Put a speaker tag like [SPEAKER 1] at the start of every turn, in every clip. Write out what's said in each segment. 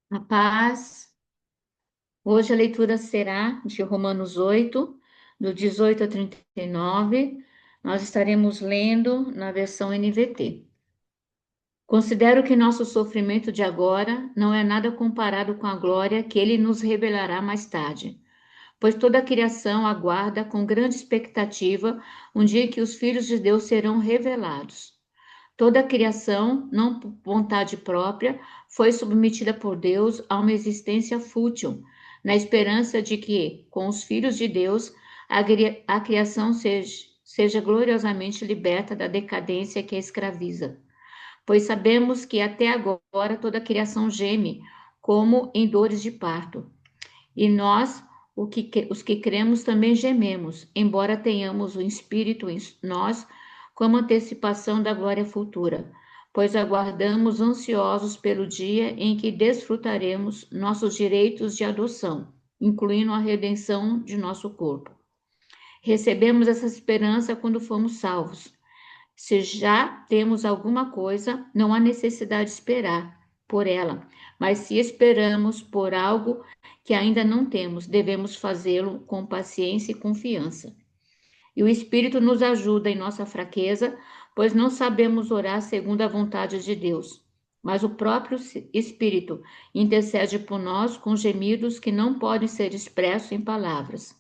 [SPEAKER 1] A paz. Hoje a leitura será de Romanos 8, do 18 a 39. Nós estaremos lendo na versão NVT. Considero que nosso sofrimento de agora não é nada comparado com a glória que ele nos revelará mais tarde, pois toda a criação aguarda com grande expectativa um dia em que os filhos de Deus serão revelados. Toda a criação, não por vontade própria, foi submetida por Deus a uma existência fútil, na esperança de que, com os filhos de Deus, a criação seja gloriosamente liberta da decadência que a escraviza. Pois sabemos que até agora toda a criação geme, como em dores de parto. E nós, os que cremos, também gememos, embora tenhamos o Espírito em nós, como antecipação da glória futura, pois aguardamos ansiosos pelo dia em que desfrutaremos nossos direitos de adoção, incluindo a redenção de nosso corpo. Recebemos essa esperança quando fomos salvos. Se já temos alguma coisa, não há necessidade de esperar por ela, mas se esperamos por algo que ainda não temos, devemos fazê-lo com paciência e confiança. E o Espírito nos ajuda em nossa fraqueza, pois não sabemos orar segundo a vontade de Deus. Mas o próprio Espírito intercede por nós com gemidos que não podem ser expressos em palavras.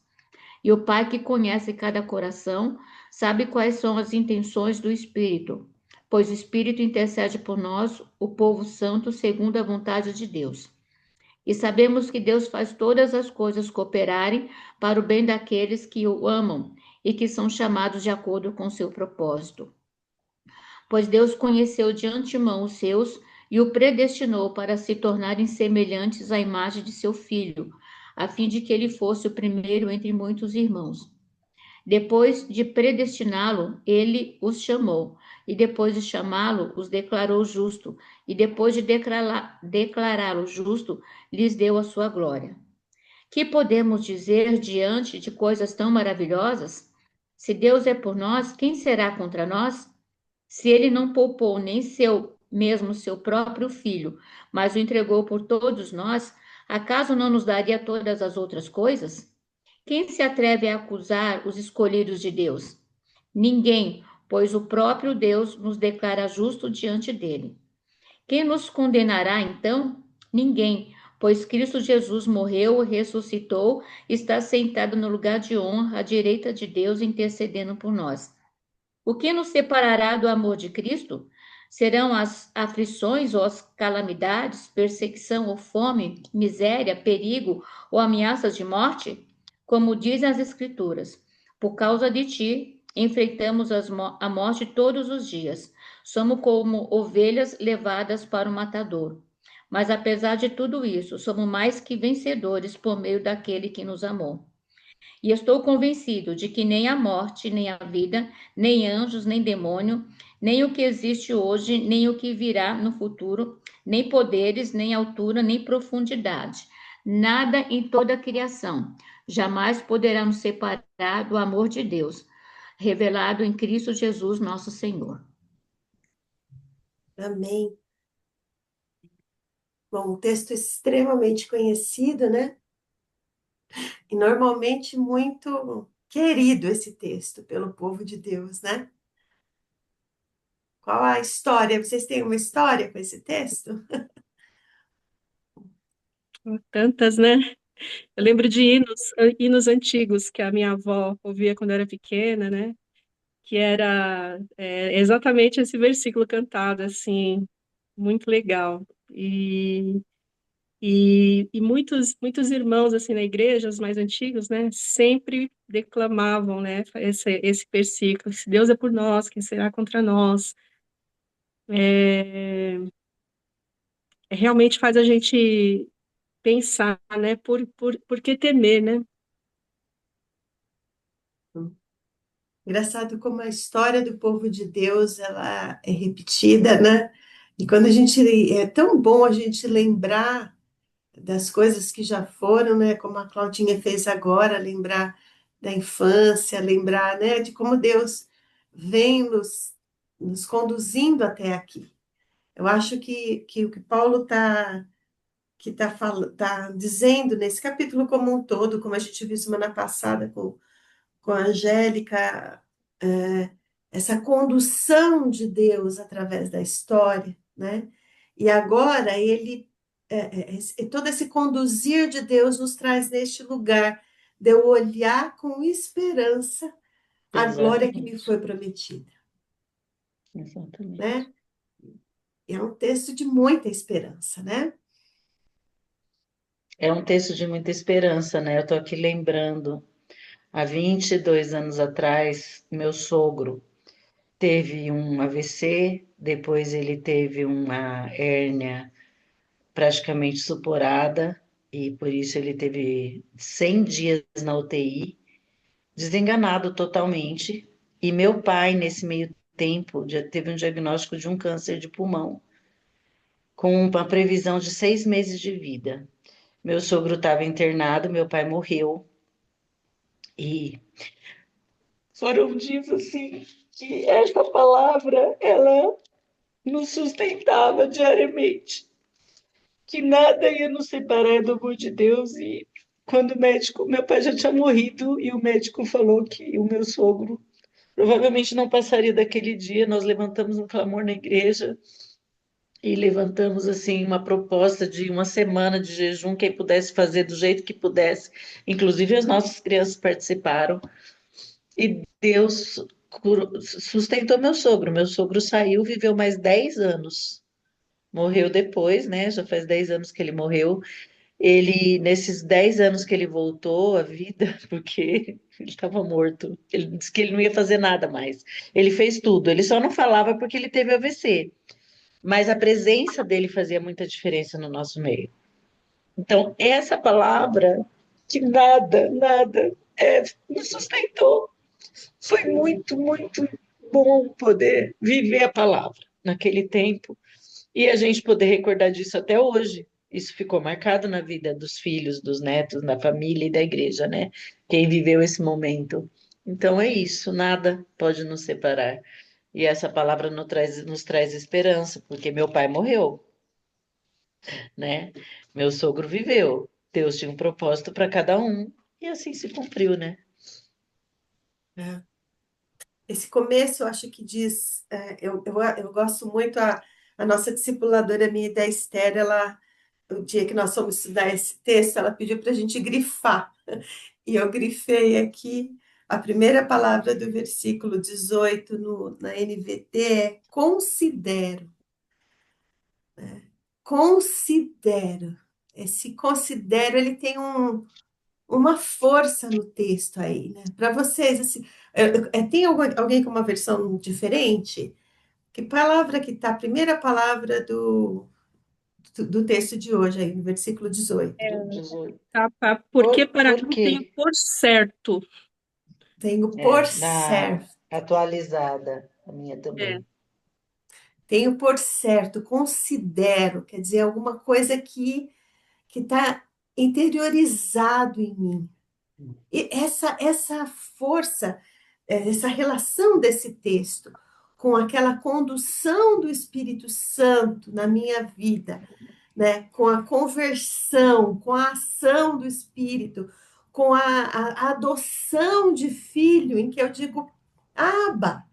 [SPEAKER 1] E o Pai que conhece cada coração sabe quais são as intenções do Espírito, pois o Espírito intercede por nós, o povo santo, segundo a vontade de Deus. E sabemos que Deus faz todas as coisas cooperarem para o bem daqueles que o amam e que são chamados de acordo com seu propósito. Pois Deus conheceu de antemão os seus e o predestinou para se tornarem semelhantes à imagem de seu filho, a fim de que ele fosse o primeiro entre muitos irmãos. Depois de predestiná-lo, ele os chamou, e depois de chamá-lo, os declarou justo, e depois de declará-lo justo, lhes deu a sua glória. Que podemos dizer diante de coisas tão maravilhosas? Se Deus é por nós, quem será contra nós? Se ele não poupou nem mesmo seu próprio filho, mas o entregou por todos nós, acaso não nos daria todas as outras coisas? Quem se atreve a acusar os escolhidos de Deus? Ninguém, pois o próprio Deus nos declara justo diante dele. Quem nos condenará então? Ninguém, pois Cristo Jesus morreu, ressuscitou, está sentado no lugar de honra à direita de Deus, intercedendo por nós. O que nos separará do amor de Cristo? Serão as aflições ou as calamidades, perseguição ou fome, miséria, perigo ou ameaças de morte? Como dizem as Escrituras, por causa de ti, enfrentamos a morte todos os dias. Somos como ovelhas levadas para o matador. Mas apesar de tudo isso, somos mais que vencedores por meio daquele que nos amou. E estou convencido de que nem a morte, nem a vida, nem anjos, nem demônio, nem o que existe hoje, nem o que virá no futuro, nem poderes, nem altura, nem profundidade, nada em toda a criação jamais poderá nos separar do amor de Deus, revelado em Cristo Jesus, nosso Senhor.
[SPEAKER 2] Amém. Bom, um texto extremamente conhecido, né? E normalmente muito querido esse texto pelo povo de Deus, né? Qual a história? Vocês têm uma história com esse texto?
[SPEAKER 3] Tantas, né? Eu lembro de hinos antigos que a minha avó ouvia quando eu era pequena, né? Que era exatamente esse versículo cantado, assim, muito legal. E muitos irmãos, assim, na igreja, os mais antigos, né? Sempre declamavam, né? Esse versículo: se Deus é por nós, quem será contra nós? É, realmente faz a gente pensar, né? Por que temer, né?
[SPEAKER 2] Engraçado como a história do povo de Deus, ela é repetida, né? E quando a gente é tão bom a gente lembrar das coisas que já foram, né? Como a Claudinha fez agora, lembrar da infância, lembrar, né, de como Deus vem nos conduzindo até aqui. Eu acho que o que Paulo está que tá dizendo nesse capítulo como um todo, como a gente viu semana passada com a Angélica, é, essa condução de Deus através da história, né? E agora todo esse conduzir de Deus nos traz neste lugar de eu olhar com esperança a glória que me
[SPEAKER 1] Exatamente.
[SPEAKER 2] foi prometida,
[SPEAKER 1] Exatamente.
[SPEAKER 2] né? É um texto de muita esperança, né?
[SPEAKER 1] É um texto de muita esperança, né? Eu estou aqui lembrando, há 22 anos atrás, meu sogro teve um AVC, depois ele teve uma hérnia praticamente supurada, e por isso ele teve 100 dias na UTI, desenganado totalmente. E meu pai, nesse meio tempo, já teve um diagnóstico de um câncer de pulmão, com uma previsão de 6 meses de vida. Meu sogro estava internado, meu pai morreu, e foram dias assim que essa palavra ela nos sustentava diariamente, que nada ia nos separar do amor de Deus. E quando o médico, meu pai já tinha morrido e o médico falou que o meu sogro provavelmente não passaria daquele dia, nós levantamos um clamor na igreja e levantamos assim uma proposta de uma semana de jejum, quem pudesse fazer do jeito que pudesse, inclusive as nossas crianças participaram. E Deus sustentou meu sogro. Meu sogro saiu, viveu mais 10 anos. Morreu depois, né? Já faz 10 anos que ele morreu. Ele, nesses 10 anos que ele voltou à vida, porque ele estava morto, ele disse que ele não ia fazer nada mais. Ele fez tudo, ele só não falava porque ele teve AVC. Mas a presença dele fazia muita diferença no nosso meio. Então, essa palavra, que nada, me sustentou. Foi muito, muito bom poder viver a palavra naquele tempo e a gente poder recordar disso até hoje. Isso ficou marcado na vida dos filhos, dos netos, da família e da igreja, né? Quem viveu esse momento. Então é isso, nada pode nos separar. E essa palavra nos traz esperança, porque meu pai morreu, né? Meu sogro viveu. Deus tinha um propósito para cada um e assim se cumpriu, né?
[SPEAKER 2] É. Esse começo, eu acho que diz, eu gosto muito, a nossa discipuladora minha da Esther, ela, o dia que nós fomos estudar esse texto, ela pediu para a gente grifar, e eu grifei aqui, a primeira palavra do versículo 18 na NVT é considero, considero. Esse considero, ele tem uma força no texto aí, né? Para vocês, assim, tem alguém com uma versão diferente? Que palavra que está? A primeira palavra do texto de hoje, aí, no versículo 18.
[SPEAKER 1] Do 18.
[SPEAKER 3] Porque para
[SPEAKER 1] Por
[SPEAKER 3] mim tenho
[SPEAKER 1] quê?
[SPEAKER 3] por certo.
[SPEAKER 2] Tenho por
[SPEAKER 1] É, na
[SPEAKER 2] certo,
[SPEAKER 1] atualizada, a minha
[SPEAKER 3] É,
[SPEAKER 1] também.
[SPEAKER 2] tenho por certo, considero, quer dizer, alguma coisa que está interiorizado em mim. E essa força, essa relação desse texto com aquela condução do Espírito Santo na minha vida, né? Com a conversão, com a ação do Espírito, com a adoção de filho, em que eu digo, Abba,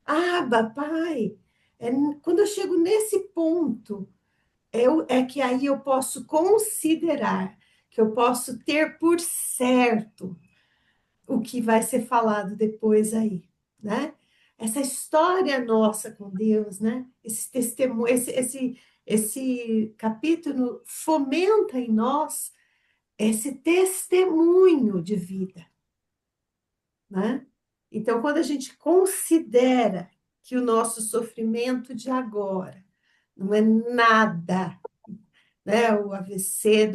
[SPEAKER 2] Abba, Pai. É, quando eu chego nesse ponto, é que aí eu posso considerar, que eu posso ter por certo o que vai ser falado depois aí, né? Essa história nossa com Deus, né? Esse testemunho, esse capítulo fomenta em nós esse testemunho de vida, né? Então, quando a gente considera que o nosso sofrimento de agora não é nada, né? O AVC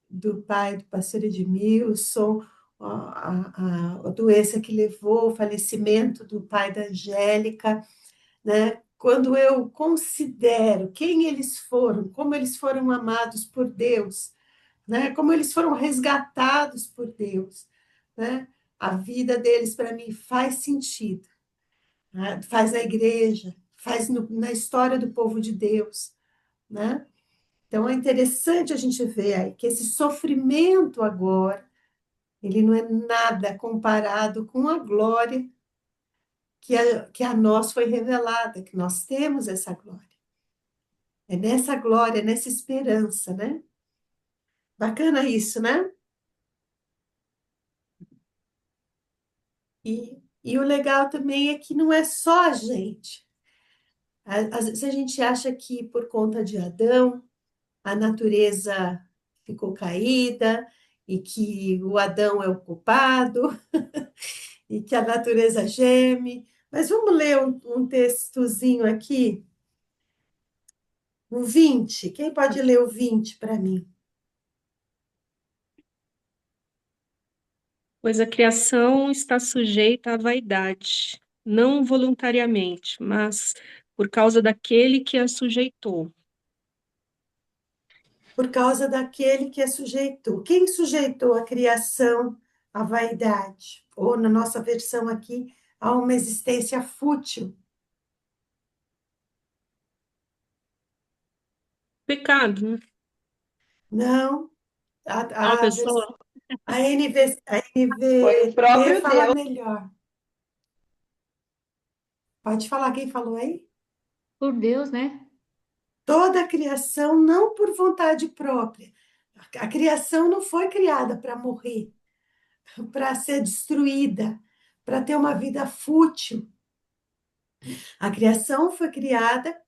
[SPEAKER 2] do pai do pastor Edmilson, a doença que levou ao falecimento do pai da Angélica, né? Quando eu considero quem eles foram, como eles foram amados por Deus, né? Como eles foram resgatados por Deus, né? A vida deles para mim faz sentido, né? Faz na igreja, faz na história do povo de Deus, né? Então é interessante a gente ver aí que esse sofrimento agora, ele não é nada comparado com a glória que a nós foi revelada, que nós temos essa glória. É nessa glória, nessa esperança, né? Bacana isso, né? E o legal também é que não é só a gente. Às vezes a gente acha que por conta de Adão, a natureza ficou caída e que o Adão é o culpado e que a natureza geme. Mas vamos ler um textozinho aqui, o 20. Quem pode ler o 20 para mim?
[SPEAKER 3] Pois a criação está sujeita à vaidade, não voluntariamente, mas por causa daquele que a sujeitou.
[SPEAKER 2] Por causa daquele que a sujeitou. Quem sujeitou a criação à vaidade? Ou, na nossa versão aqui, a uma existência fútil?
[SPEAKER 3] Pecado, né?
[SPEAKER 2] Não,
[SPEAKER 3] É uma
[SPEAKER 2] a, a, vers-
[SPEAKER 3] pessoa.
[SPEAKER 2] a
[SPEAKER 4] Foi o
[SPEAKER 2] NVT
[SPEAKER 4] próprio
[SPEAKER 2] fala
[SPEAKER 4] Deus.
[SPEAKER 2] melhor. Pode falar quem falou aí?
[SPEAKER 1] Por Deus, né?
[SPEAKER 2] Toda a criação não por vontade própria. A criação não foi criada para morrer, para ser destruída, para ter uma vida fútil. A criação foi criada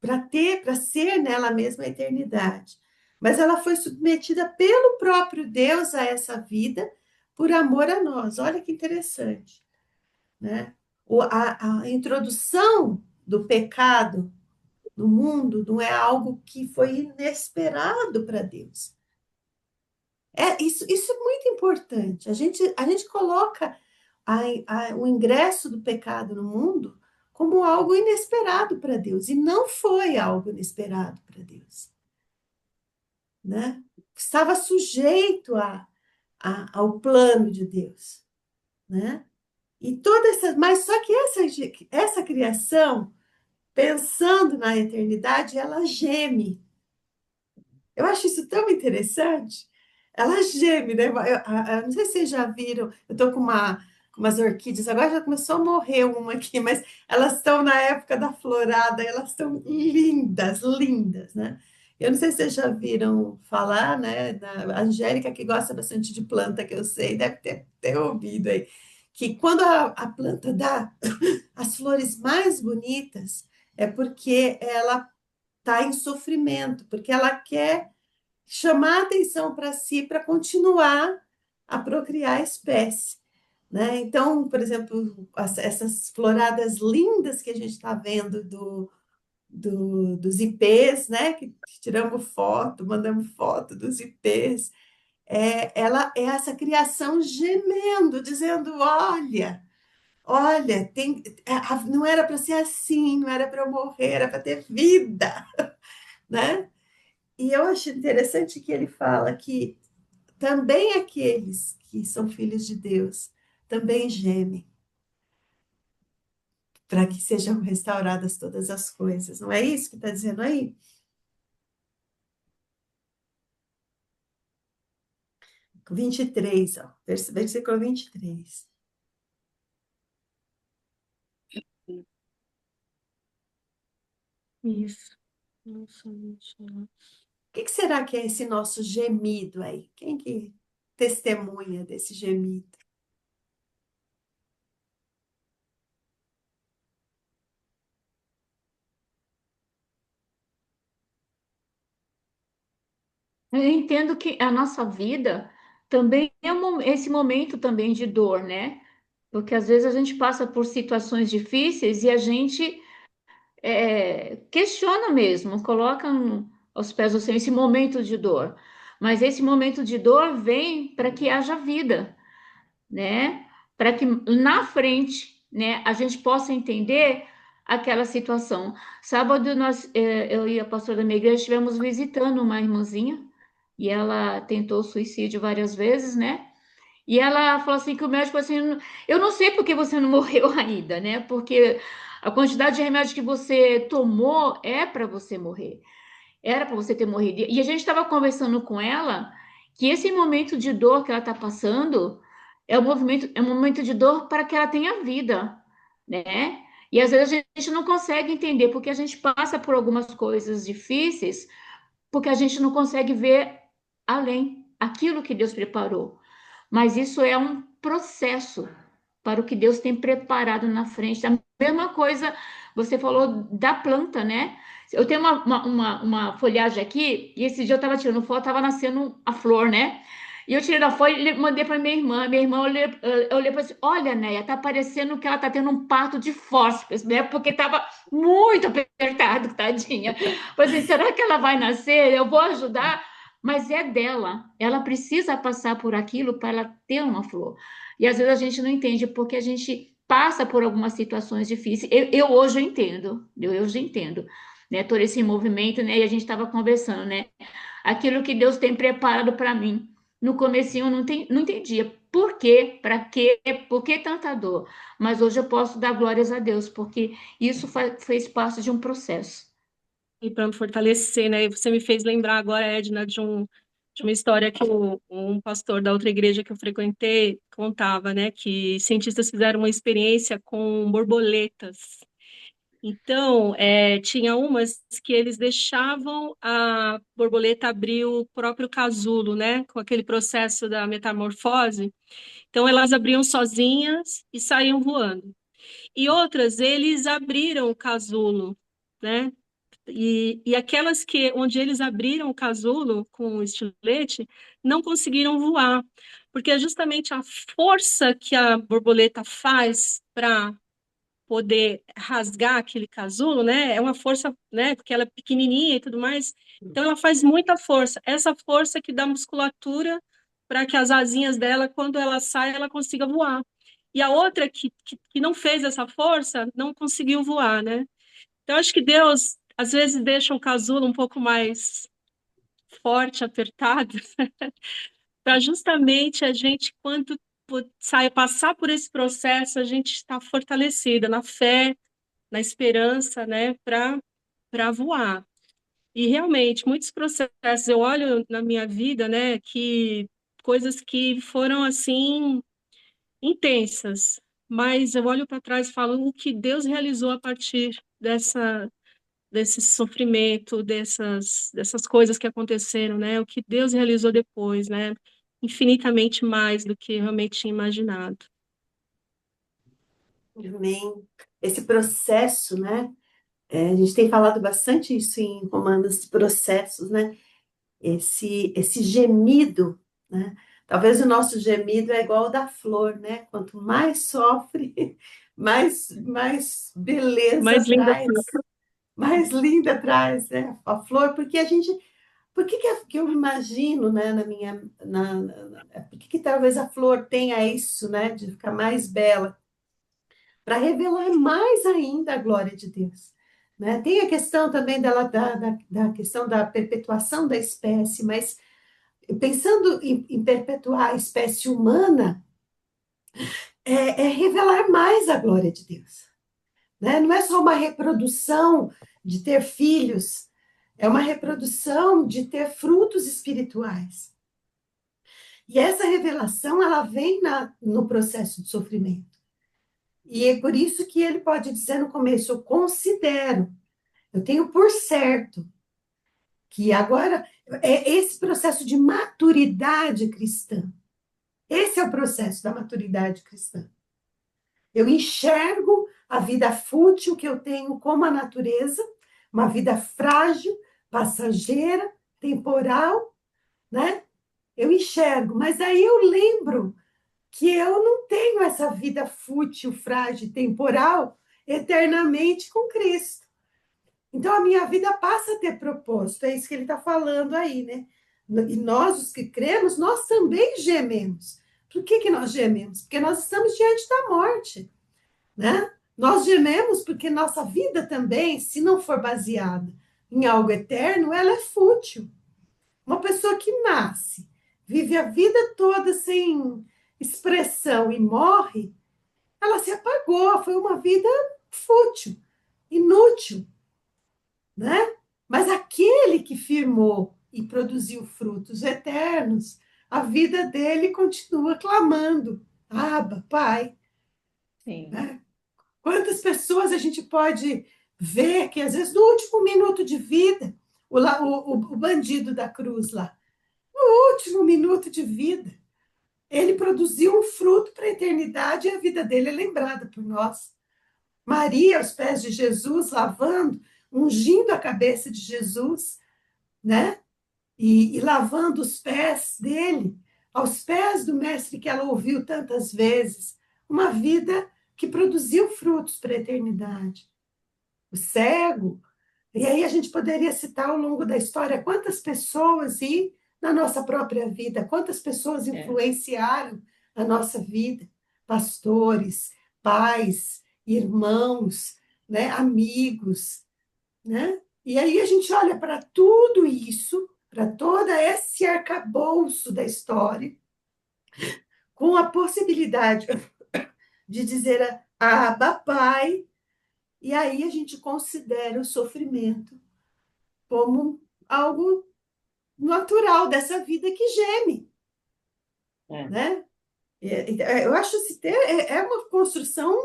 [SPEAKER 2] para ser nela mesma a eternidade. Mas ela foi submetida pelo próprio Deus a essa vida por amor a nós. Olha que interessante, né? A introdução do pecado no mundo não é algo que foi inesperado para Deus. Isso é muito importante. A gente coloca o ingresso do pecado no mundo como algo inesperado para Deus, e não foi algo inesperado para Deus, né? Estava sujeito ao plano de Deus, né? E toda essa, mas só que essa criação, pensando na eternidade, ela geme. Eu acho isso tão interessante. Ela geme, né? Não sei se vocês já viram, eu estou com umas orquídeas, agora já começou a morrer uma aqui, mas elas estão na época da florada, elas estão lindas, lindas, né? Eu não sei se vocês já viram falar, né? Da Angélica, que gosta bastante de planta, que eu sei, deve ter ouvido aí, que quando a planta dá as flores mais bonitas, é porque ela está em sofrimento, porque ela quer chamar a atenção para si para continuar a procriar a espécie, né? Então, por exemplo, essas floradas lindas que a gente está vendo dos ipês, né? Que tiramos foto, mandamos foto dos ipês. Ela é essa criação gemendo, dizendo: olha, não era para ser assim, não era para eu morrer, era para ter vida, né? E eu acho interessante que ele fala que também aqueles que são filhos de Deus também gemem para que sejam restauradas todas as coisas. Não é isso que está dizendo aí? 23, ó, versículo 23.
[SPEAKER 3] Isso. Nossa, nossa.
[SPEAKER 2] O que será que é esse nosso gemido aí? Quem que testemunha desse gemido?
[SPEAKER 1] Eu entendo que a nossa vida também é esse momento também de dor, né? Porque às vezes a gente passa por situações difíceis e a gente questiona mesmo, coloca aos pés do Senhor esse momento de dor. Mas esse momento de dor vem para que haja vida, né? Para que na frente, né, a gente possa entender aquela situação. Sábado eu e a pastora da minha igreja estivemos visitando uma irmãzinha e ela tentou suicídio várias vezes, né? E ela falou assim que o médico assim, eu não sei por que você não morreu ainda, né? Porque a quantidade de remédio que você tomou é para você morrer. Era para você ter morrido. E a gente estava conversando com ela que esse momento de dor que ela está passando é um momento de dor para que ela tenha vida, né? E às vezes a gente não consegue entender porque a gente passa por algumas coisas difíceis, porque a gente não consegue ver além aquilo que Deus preparou. Mas isso é um processo para o que Deus tem preparado na frente. A mesma coisa, você falou da planta, né? Eu tenho uma folhagem aqui, e esse dia eu estava tirando foto, estava nascendo a flor, né? E eu tirei da folha e mandei para minha irmã. Minha irmã, eu olhei para assim: olha, Néia, tá parecendo que ela tá tendo um parto de fósforos, né? Porque estava muito apertado, tadinha. Falei assim: será que ela vai nascer? Eu vou ajudar, mas é dela. Ela precisa passar por aquilo para ela ter uma flor. E às vezes a gente não entende porque a gente passa por algumas situações difíceis. Eu hoje eu entendo, eu hoje entendo, né? Todo esse movimento, né? E a gente estava conversando, né? Aquilo que Deus tem preparado para mim. No comecinho eu não entendia por quê, para quê, por que tanta dor. Mas hoje eu posso dar glórias a Deus, porque isso fez parte de um processo.
[SPEAKER 3] E para me fortalecer, né? E você me fez lembrar agora, Edna, de uma história que um pastor da outra igreja que eu frequentei contava, né? Que cientistas fizeram uma experiência com borboletas. Então, tinha umas que eles deixavam a borboleta abrir o próprio casulo, né? Com aquele processo da metamorfose. Então, elas abriam sozinhas e saíam voando. E outras, eles abriram o casulo, né? E aquelas onde eles abriram o casulo com o estilete não conseguiram voar, porque é justamente a força que a borboleta faz para poder rasgar aquele casulo, né? É uma força, né? Porque ela é pequenininha e tudo mais. Então ela faz muita força. Essa força que dá musculatura para que as asinhas dela, quando ela sai, ela consiga voar. E a outra que não fez essa força, não conseguiu voar, né? Então acho que Deus às vezes deixa o casulo um pouco mais forte, apertado, para justamente a gente, quando sai passar por esse processo, a gente está fortalecida na fé, na esperança, né, para voar. E realmente, muitos processos, eu olho na minha vida, né, que coisas que foram assim intensas, mas eu olho para trás e falo o que Deus realizou a partir desse sofrimento, dessas coisas que aconteceram, né, o que Deus realizou depois, né, infinitamente mais do que eu realmente tinha imaginado.
[SPEAKER 2] Amém. Esse processo, né? A gente tem falado bastante isso em Romanos, de processos, né? Esse gemido, né? Talvez o nosso gemido é igual ao da flor, né? Quanto mais sofre, mais beleza
[SPEAKER 3] Mais linda.
[SPEAKER 2] traz, mais linda traz, né? A flor, porque a gente, por que que eu imagino, né, por que talvez a flor tenha isso, né, de ficar mais bela? Para revelar mais ainda a glória de Deus. Né? Tem a questão também da questão da perpetuação da espécie, mas pensando em perpetuar a espécie humana, é revelar mais a glória de Deus. Né? Não é só uma reprodução de ter filhos, é uma reprodução de ter frutos espirituais. E essa revelação, ela vem no processo de sofrimento. E é por isso que ele pode dizer no começo, eu considero, eu tenho por certo que agora é esse processo de maturidade cristã. Esse é o processo da maturidade cristã. Eu enxergo a vida fútil que eu tenho como a natureza, uma vida frágil, passageira, temporal, né? Eu enxergo, mas aí eu lembro que eu não tenho essa vida fútil, frágil, temporal, eternamente com Cristo. Então a minha vida passa a ter propósito, é isso que ele está falando aí, né? E nós, os que cremos, nós também gememos. Por que nós gememos? Porque nós estamos diante da morte, né? Nós gememos porque nossa vida também, se não for baseada em algo eterno, ela é fútil. Uma pessoa que nasce, vive a vida toda sem expressão e morre, ela se apagou, foi uma vida fútil, inútil, né? Mas aquele que firmou e produziu frutos eternos, a vida dele continua clamando, Abba, Pai.
[SPEAKER 4] Sim.
[SPEAKER 2] Né? Quantas pessoas a gente pode ver que, às vezes, no último minuto de vida, o bandido da cruz lá, no último minuto de vida, ele produziu um fruto para a eternidade e a vida dele é lembrada por nós. Maria, aos pés de Jesus, lavando, ungindo a cabeça de Jesus, né? E lavando os pés dele, aos pés do mestre que ela ouviu tantas vezes. Uma vida que produziu frutos para a eternidade. O cego. E aí a gente poderia citar ao longo da história quantas pessoas e na nossa própria vida, quantas pessoas influenciaram a nossa vida. Pastores, pais, irmãos, né, amigos, né? E aí a gente olha para tudo isso, para todo esse arcabouço da história, com a possibilidade de dizer Abba, Pai, e aí a gente considera o sofrimento como algo natural dessa vida que geme,
[SPEAKER 4] É.
[SPEAKER 2] né? Eu acho é uma construção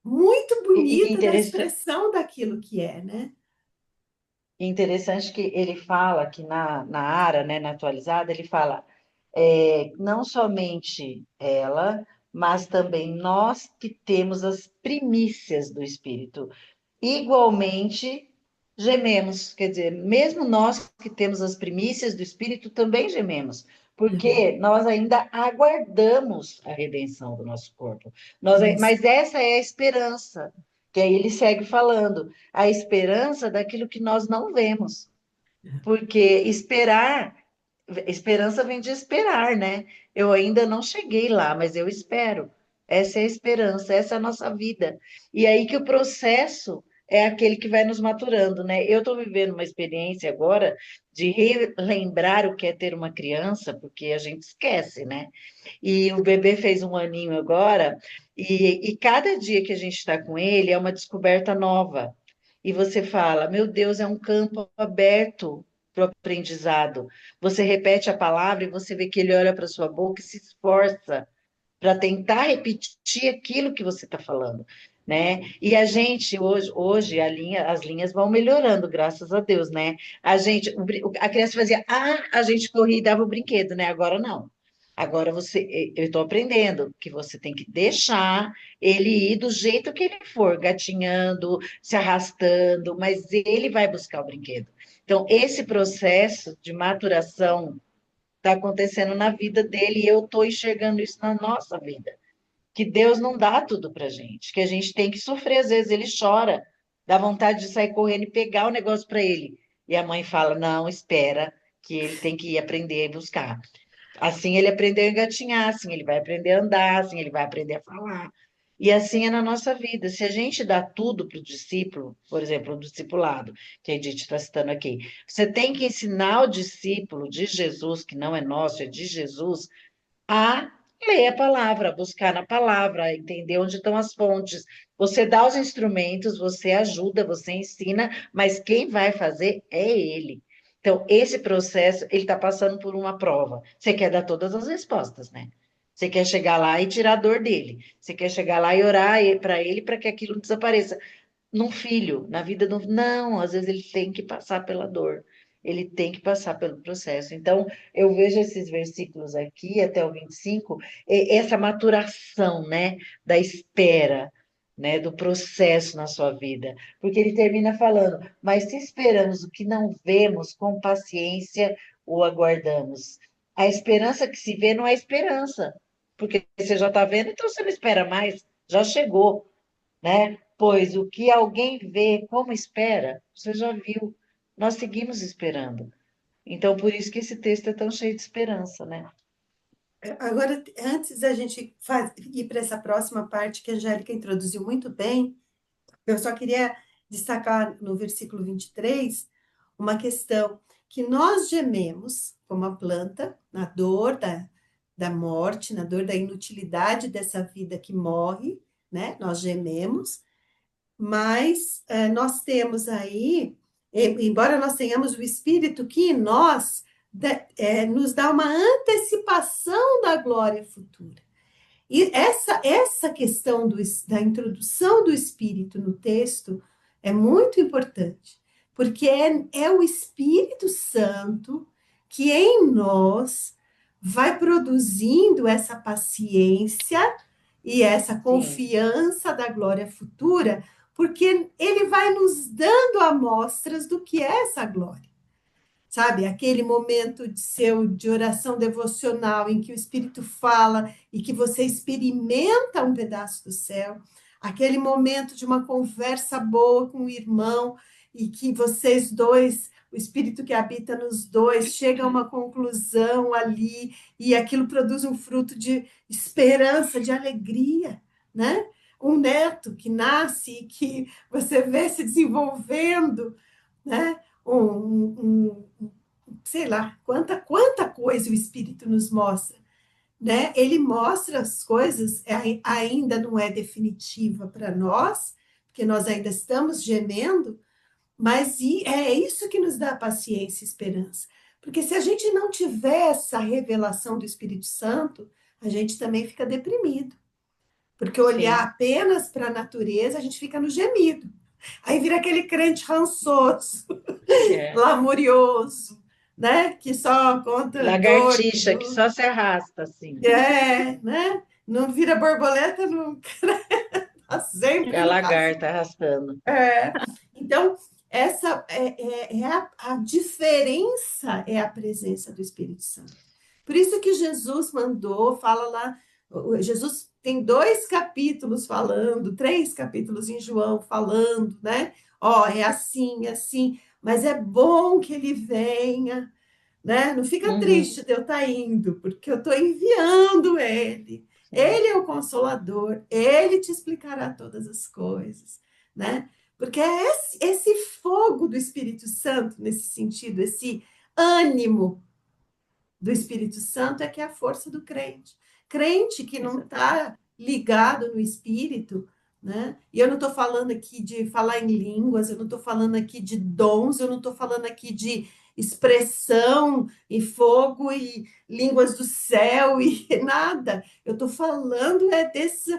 [SPEAKER 2] muito bonita da
[SPEAKER 4] Interessante,
[SPEAKER 2] expressão daquilo que é, né?
[SPEAKER 4] interessante que ele fala que na Ara, né, na atualizada, ele fala não somente ela, mas também nós que temos as primícias do Espírito. Igualmente gememos, quer dizer, mesmo nós que temos as primícias do Espírito também gememos,
[SPEAKER 2] Uhum.
[SPEAKER 4] porque nós ainda aguardamos a redenção do nosso corpo.
[SPEAKER 2] Isso.
[SPEAKER 4] Mas essa é a esperança, que aí ele segue falando, a esperança daquilo que nós não vemos, porque esperança vem de esperar, né? Eu ainda não cheguei lá, mas eu espero. Essa é a esperança, essa é a nossa vida. E aí que o processo é aquele que vai nos maturando, né? Eu estou vivendo uma experiência agora de relembrar o que é ter uma criança, porque a gente esquece, né? E o bebê fez 1 aninho agora, e cada dia que a gente está com ele é uma descoberta nova. E você fala, meu Deus, é um campo aberto para o aprendizado. Você repete a palavra e você vê que ele olha para sua boca e se esforça para tentar repetir aquilo que você está falando, né? E a gente hoje as linhas vão melhorando, graças a Deus, né? A criança fazia, a gente corria e dava o brinquedo, né? Agora não. Agora eu estou aprendendo que você tem que deixar ele ir do jeito que ele for, gatinhando, se arrastando, mas ele vai buscar o brinquedo. Então, esse processo de maturação está acontecendo na vida dele e eu estou enxergando isso na nossa vida. Que Deus não dá tudo para gente, que a gente tem que sofrer. Às vezes ele chora, dá vontade de sair correndo e pegar o negócio para ele. E a mãe fala: não, espera, que ele tem que ir aprender a buscar. Assim ele aprendeu a engatinhar, assim ele vai aprender a andar, assim ele vai aprender a falar. E assim é na nossa vida. Se a gente dá tudo para o discípulo, por exemplo, o discipulado, que a Edith está citando aqui, você tem que ensinar o discípulo de Jesus, que não é nosso, é de Jesus, a ler a palavra, a buscar na palavra, a entender onde estão as fontes. Você dá os instrumentos, você ajuda, você ensina, mas quem vai fazer é ele. Então, esse processo, ele está passando por uma prova. Você quer dar todas as respostas, né? Você quer chegar lá e tirar a dor dele. Você quer chegar lá e orar para ele para que aquilo desapareça. Num filho, na vida do. Não, às vezes ele tem que passar pela dor, ele tem que passar pelo processo. Então, eu vejo esses versículos aqui, até o 25, essa maturação, né, da espera, né, do processo na sua vida. Porque ele termina falando, mas se esperamos o que não vemos, com paciência o aguardamos. A esperança que se vê não é esperança, porque você já está vendo, então você não espera mais, já chegou, né? Pois o que alguém vê como espera, você já viu. Nós seguimos esperando. Então, por isso que esse texto é tão cheio de esperança, né?
[SPEAKER 2] Agora, antes da gente ir para essa próxima parte que a Angélica introduziu muito bem, eu só queria destacar no versículo 23 uma questão que nós gememos como a planta na dor da morte, na dor da inutilidade dessa vida que morre, né? Nós gememos, mas nós temos aí embora nós tenhamos o Espírito que em nós nos dá uma antecipação da glória futura. E essa questão da introdução do Espírito no texto é muito importante, porque é o Espírito Santo que em nós vai produzindo essa paciência e essa
[SPEAKER 4] Sim,
[SPEAKER 2] confiança da glória futura, porque ele vai nos dando amostras do que é essa glória. Sabe, aquele momento de oração devocional em que o Espírito fala e que você experimenta um pedaço do céu, aquele momento de uma conversa boa com o irmão e que vocês dois, o Espírito que habita nos dois, chega a uma conclusão ali e aquilo produz um fruto de esperança, de alegria, né? Um neto que nasce e que você vê se desenvolvendo, né? Sei lá, quanta coisa o Espírito nos mostra, né? Ele mostra as coisas, ainda não é definitiva para nós, porque nós ainda estamos gemendo, mas é isso que nos dá paciência e esperança. Porque se a gente não tiver essa revelação do Espírito Santo, a gente também fica deprimido. Porque olhar
[SPEAKER 4] sim.
[SPEAKER 2] apenas para a natureza, a gente fica no gemido. Aí vira aquele crente rançoso,
[SPEAKER 4] É.
[SPEAKER 2] lamurioso, né? Que só conta dor,
[SPEAKER 4] Lagartixa que só se arrasta, assim.
[SPEAKER 2] né? Não vira borboleta nunca, tá
[SPEAKER 4] É
[SPEAKER 2] sempre
[SPEAKER 4] a
[SPEAKER 2] no
[SPEAKER 4] lagarta
[SPEAKER 2] casulo.
[SPEAKER 4] arrastando.
[SPEAKER 2] Então, essa é a diferença é a presença do Espírito Santo. Por isso que Jesus mandou, fala lá, Jesus tem 2 capítulos falando, 3 capítulos em João falando, né? Ó, é assim, mas é bom que ele venha, né? Não fica
[SPEAKER 4] Uhum,
[SPEAKER 2] triste de eu estar indo, porque eu estou enviando ele.
[SPEAKER 4] sim,
[SPEAKER 2] Ele é o consolador, ele te explicará todas as coisas, né? Porque é esse fogo do Espírito Santo, nesse sentido, esse ânimo do Espírito Santo é que é a força do crente. Crente que não
[SPEAKER 4] exatamente.
[SPEAKER 2] está ligado no Espírito, né? E eu não estou falando aqui de falar em línguas, eu não estou falando aqui de dons, eu não estou falando aqui de expressão e fogo e línguas do céu e nada. Eu estou falando desse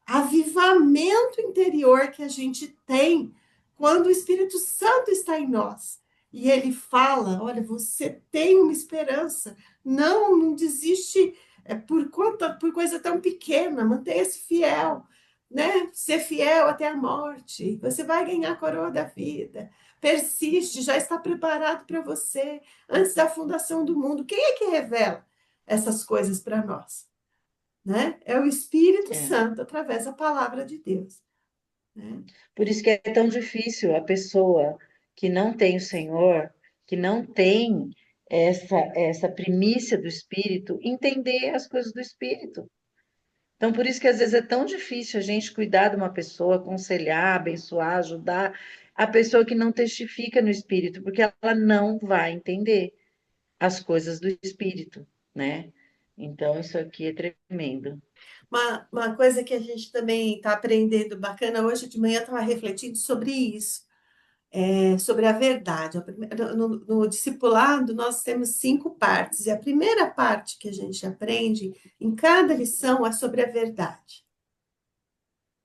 [SPEAKER 2] avivamento interior que a gente tem quando o Espírito Santo está em nós. E ele fala: olha, você tem uma esperança, não desiste por coisa tão pequena, mantenha-se fiel, né? Ser fiel até a morte. Você vai ganhar a coroa da vida. Persiste, já está preparado para você antes da fundação do mundo. Quem é que revela essas coisas para nós? Né? É o Espírito
[SPEAKER 4] É.
[SPEAKER 2] Santo através da palavra de Deus. Né?
[SPEAKER 4] Por isso que é tão difícil a pessoa que não tem o Senhor, que não tem essa primícia do Espírito, entender as coisas do Espírito. Então, por isso que às vezes é tão difícil a gente cuidar de uma pessoa, aconselhar, abençoar, ajudar a pessoa que não testifica no Espírito, porque ela não vai entender as coisas do Espírito, né? Então, isso aqui é tremendo.
[SPEAKER 2] Uma coisa que a gente também está aprendendo bacana, hoje de manhã eu estava refletindo sobre isso, sobre a verdade. No discipulado, nós temos 5 partes, e a primeira parte que a gente aprende em cada lição é sobre a verdade.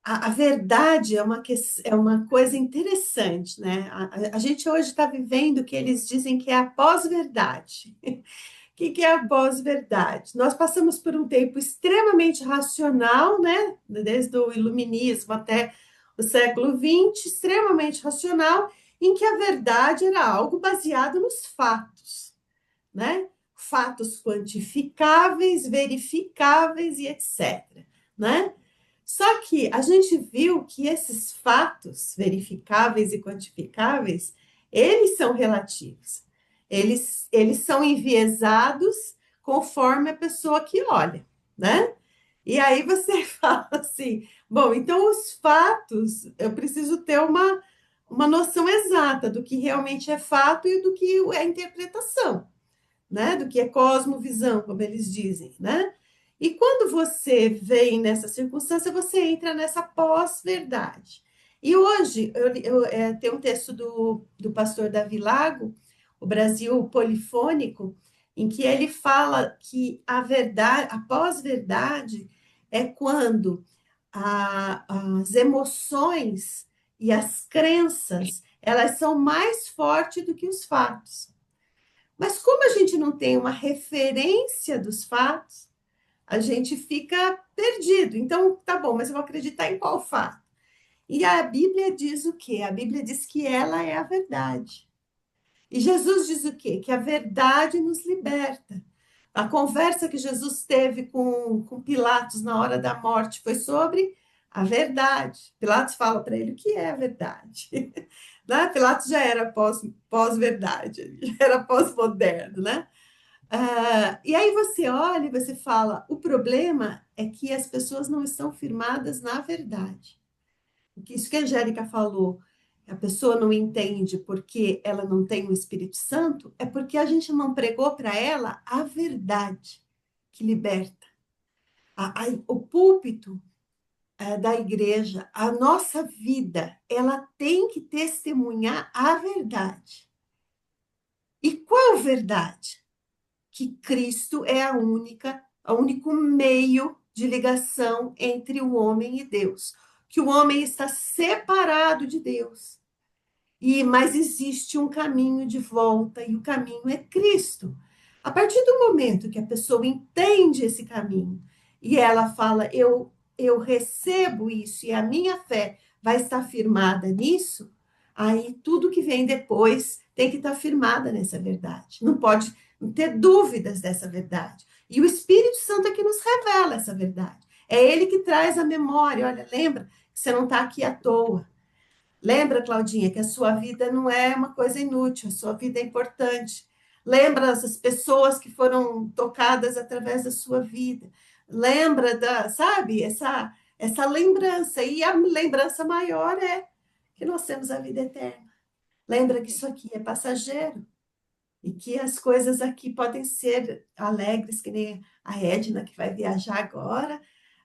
[SPEAKER 2] A verdade é uma coisa interessante, né? A gente hoje está vivendo o que eles dizem que é a pós-verdade. O que é a pós-verdade? Nós passamos por um tempo extremamente racional, né? Desde o iluminismo até o século XX, extremamente racional, em que a verdade era algo baseado nos fatos, né? Fatos quantificáveis, verificáveis e etc, né? Só que a gente viu que esses fatos verificáveis e quantificáveis, eles são relativos. Eles são enviesados conforme a pessoa que olha, né? E aí você fala assim, bom, então os fatos, eu preciso ter uma noção exata do que realmente é fato e do que é interpretação, né? Do que é cosmovisão, como eles dizem, né? E quando você vem nessa circunstância, você entra nessa pós-verdade. E hoje, tem um texto do pastor Davi Lago, O Brasil Polifônico, em que ele fala que a verdade, a pós-verdade, é quando as emoções e as crenças, elas são mais fortes do que os fatos. Mas como a gente não tem uma referência dos fatos, a gente fica perdido. Então, tá bom, mas eu vou acreditar em qual fato? E a Bíblia diz o quê? A Bíblia diz que ela é a verdade. E Jesus diz o quê? Que a verdade nos liberta. A conversa que Jesus teve com Pilatos na hora da morte foi sobre a verdade. Pilatos fala para ele o que é a verdade. Né? Pilatos já era pós-verdade, já era pós-moderno, né? E aí você olha e você fala, o problema é que as pessoas não estão firmadas na verdade. Isso que a Angélica falou, a pessoa não entende porque ela não tem o Espírito Santo, é porque a gente não pregou para ela a verdade que liberta. O púlpito da igreja, a nossa vida, ela tem que testemunhar a verdade. E qual verdade? Que Cristo é o único meio de ligação entre o homem e Deus, que o homem está separado de Deus. Mas existe um caminho de volta e o caminho é Cristo. A partir do momento que a pessoa entende esse caminho e ela fala, eu recebo isso e a minha fé vai estar firmada nisso, aí tudo que vem depois tem que estar firmada nessa verdade. Não pode ter dúvidas dessa verdade. E o Espírito Santo é que nos revela essa verdade. É ele que traz a memória. Olha, lembra que você não está aqui à toa. Lembra, Claudinha, que a sua vida não é uma coisa inútil, a sua vida é importante. Lembra essas pessoas que foram tocadas através da sua vida. Lembra sabe, essa lembrança. E a lembrança maior é que nós temos a vida eterna. Lembra que isso aqui é passageiro e que as coisas aqui podem ser alegres, que nem a Edna, que vai viajar agora,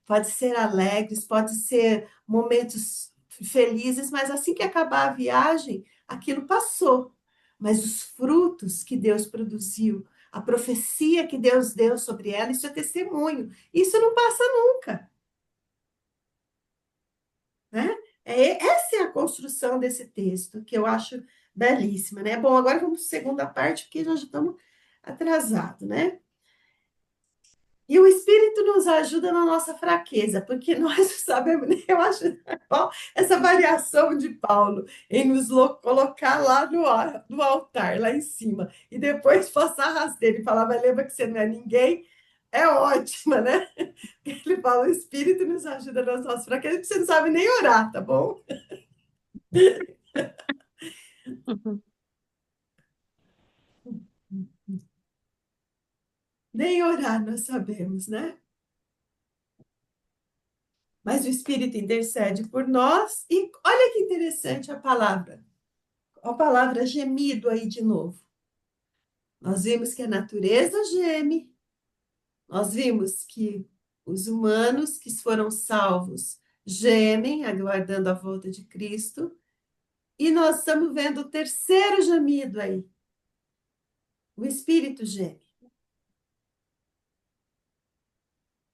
[SPEAKER 2] pode ser alegres, pode ser momentos felizes, mas assim que acabar a viagem, aquilo passou. Mas os frutos que Deus produziu, a profecia que Deus deu sobre ela, isso é testemunho. Isso não passa nunca, né? Essa é a construção desse texto, que eu acho belíssima, né? Bom, agora vamos para a segunda parte, porque nós já estamos atrasados, né? E o Espírito nos ajuda na nossa fraqueza, porque nós não sabemos, eu acho essa variação de Paulo em nos colocar lá no altar, lá em cima, e depois passar a rasteira e falar, mas lembra que você não é ninguém, é ótima, né? Ele fala, o Espírito nos ajuda nas nossas fraquezas, porque você não sabe nem orar, tá bom? Nem orar nós sabemos, né? Mas o Espírito intercede por nós, e olha que interessante a palavra gemido aí de novo. Nós vimos que a natureza geme, nós vimos que os humanos que foram salvos gemem, aguardando a volta de Cristo, e nós estamos vendo o terceiro gemido aí, o Espírito geme.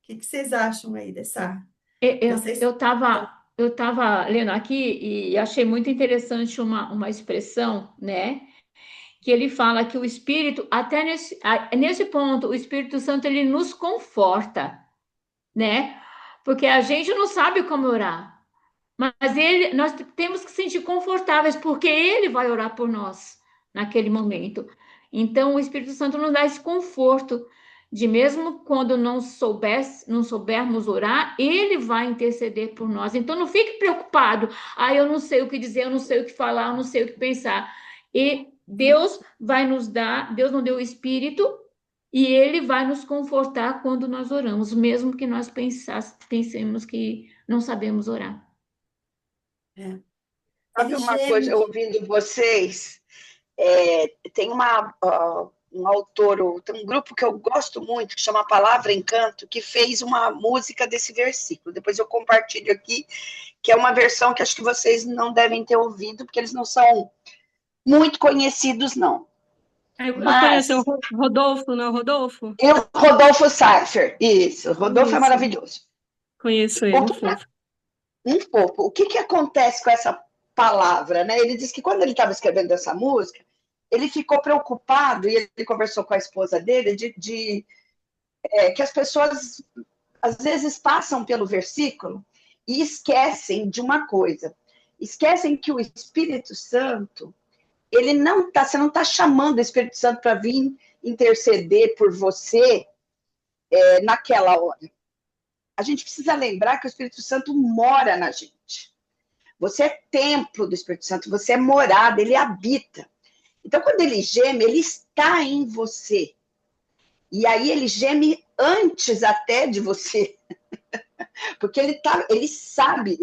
[SPEAKER 2] O que vocês acham aí dessa
[SPEAKER 1] Eu tava lendo aqui e achei muito interessante uma expressão, né? Que ele fala que o Espírito, até nesse ponto, o Espírito Santo, ele nos conforta, né? Porque a gente não sabe como orar, mas nós temos que sentir confortáveis, porque ele vai orar por nós naquele momento. Então, o Espírito Santo nos dá esse conforto de mesmo quando não soubermos orar, ele vai interceder por nós. Então, não fique preocupado. Eu não sei o que dizer, eu não sei o que falar, eu não sei o que pensar. E Deus vai nos dar, Deus nos deu o Espírito e ele vai nos confortar quando nós oramos, mesmo que nós pensemos que não sabemos orar.
[SPEAKER 2] Ele
[SPEAKER 5] Sabe uma coisa,
[SPEAKER 2] geme.
[SPEAKER 5] ouvindo vocês, tem um autor, tem um grupo que eu gosto muito, que chama Palavra Encanto, que fez uma música desse versículo. Depois eu compartilho aqui, que é uma versão que acho que vocês não devem ter ouvido, porque eles não são muito conhecidos, não.
[SPEAKER 3] Eu conheço o
[SPEAKER 5] Mas
[SPEAKER 3] Rodolfo, não é o Rodolfo?
[SPEAKER 5] Rodolfo Seifer, isso, Rodolfo é
[SPEAKER 3] Isso,
[SPEAKER 5] maravilhoso.
[SPEAKER 3] conheço
[SPEAKER 5] O
[SPEAKER 3] ele,
[SPEAKER 5] que,
[SPEAKER 3] fofo.
[SPEAKER 5] um pouco, o que acontece com essa palavra, né? Ele disse que quando ele estava escrevendo essa música, ele ficou preocupado, e ele conversou com a esposa dele, que as pessoas às vezes passam pelo versículo e esquecem de uma coisa. Esquecem que o Espírito Santo, ele não tá, você não está chamando o Espírito Santo para vir interceder por você naquela hora. A gente precisa lembrar que o Espírito Santo mora na gente. Você é templo do Espírito Santo, você é morada, ele habita. Então, quando ele geme, ele está em você. E aí ele geme antes até de você. Porque ele sabe,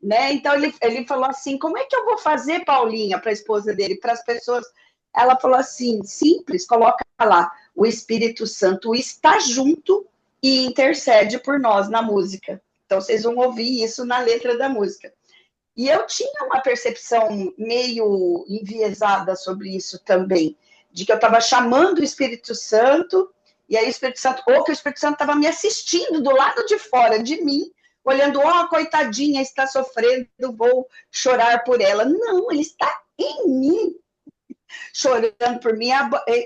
[SPEAKER 5] né? Então ele falou assim: como é que eu vou fazer, Paulinha, para a esposa dele, para as pessoas? Ela falou assim: simples, coloca lá, o Espírito Santo está junto e intercede por nós na música. Então vocês vão ouvir isso na letra da música. E eu tinha uma percepção meio enviesada sobre isso também, de que eu estava chamando o Espírito Santo, e aí o Espírito Santo, ou que o Espírito Santo estava me assistindo do lado de fora de mim, olhando, coitadinha, está sofrendo, vou chorar por ela. Não, ele está em mim, chorando por mim.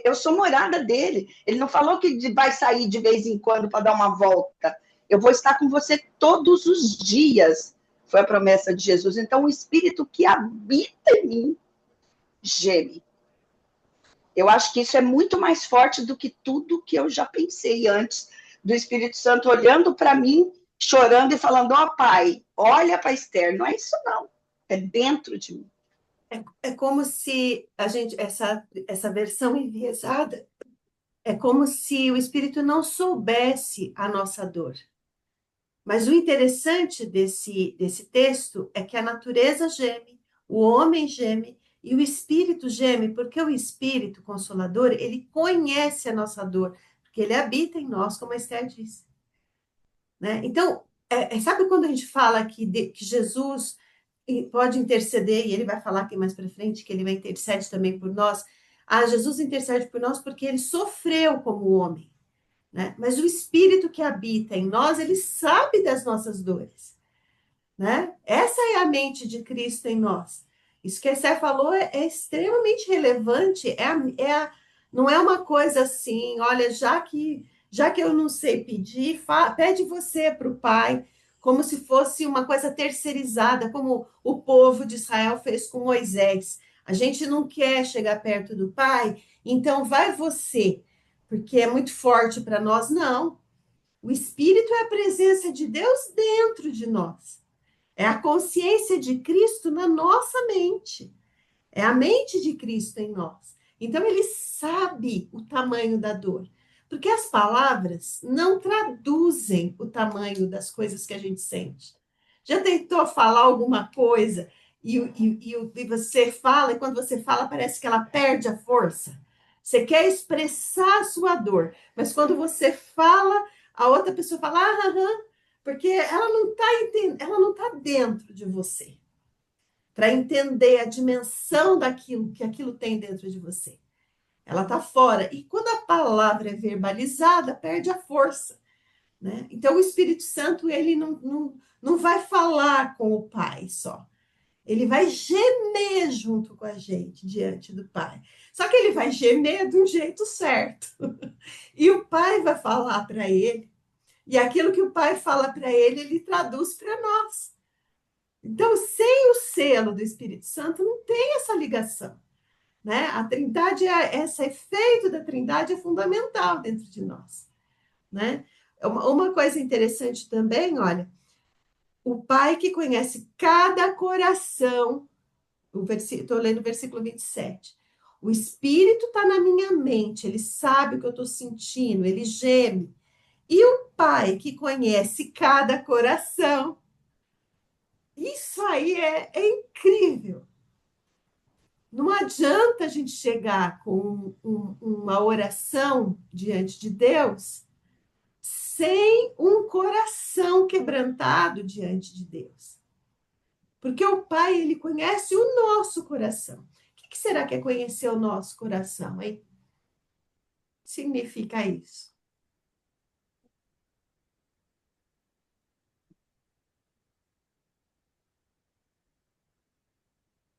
[SPEAKER 5] Eu sou morada dele. Ele não falou que vai sair de vez em quando para dar uma volta. Eu vou estar com você todos os dias. Foi a promessa de Jesus. Então, o Espírito que habita em mim geme. Eu acho que isso é muito mais forte do que tudo que eu já pensei antes, do Espírito Santo olhando para mim, chorando e falando: Pai, olha para Esther. Não é isso, não. É dentro de mim.
[SPEAKER 2] É como se essa versão enviesada, é como se o Espírito não soubesse a nossa dor. Mas o interessante desse texto é que a natureza geme, o homem geme e o Espírito geme, porque o Espírito Consolador, ele conhece a nossa dor, porque ele habita em nós, como a Esther disse. Né? Então, sabe quando a gente fala que Jesus pode interceder, e ele vai falar aqui mais para frente, que ele vai interceder também por nós. Jesus intercede por nós porque ele sofreu como homem. Né? Mas o Espírito que habita em nós, ele sabe das nossas dores. Né? Essa é a mente de Cristo em nós. Isso que a Esther falou é extremamente relevante, não é uma coisa assim, olha, já que eu não sei pedir, pede você para o Pai, como se fosse uma coisa terceirizada, como o povo de Israel fez com Moisés. A gente não quer chegar perto do Pai, então vai você, porque é muito forte para nós. Não. O Espírito é a presença de Deus dentro de nós. É a consciência de Cristo na nossa mente. É a mente de Cristo em nós. Então, ele sabe o tamanho da dor. Porque as palavras não traduzem o tamanho das coisas que a gente sente. Já tentou falar alguma coisa e você fala, e quando você fala, parece que ela perde a força? Você quer expressar a sua dor, mas quando você fala, a outra pessoa fala, porque ela não está entendendo, ela não está dentro de você para entender a dimensão daquilo que aquilo tem dentro de você. Ela está fora. E quando a palavra é verbalizada, perde a força. Né? Então, o Espírito Santo, ele não vai falar com o Pai só. Ele vai gemer junto com a gente, diante do Pai. Só que ele vai gemer de um jeito certo. E o Pai vai falar para ele. E aquilo que o Pai fala para ele, ele traduz para nós. Então, sem o selo do Espírito Santo, não tem essa ligação. Né? A Trindade, esse efeito da Trindade é fundamental dentro de nós. Né? Uma coisa interessante também, olha, o Pai que conhece cada coração, estou lendo o versículo 27. O Espírito está na minha mente, ele sabe o que eu estou sentindo, ele geme. E o Pai que conhece cada coração, isso aí é incrível. Não adianta a gente chegar com uma oração diante de Deus sem um coração quebrantado diante de Deus. Porque o Pai, ele conhece o nosso coração. O que será que é conhecer o nosso coração, hein? Significa isso.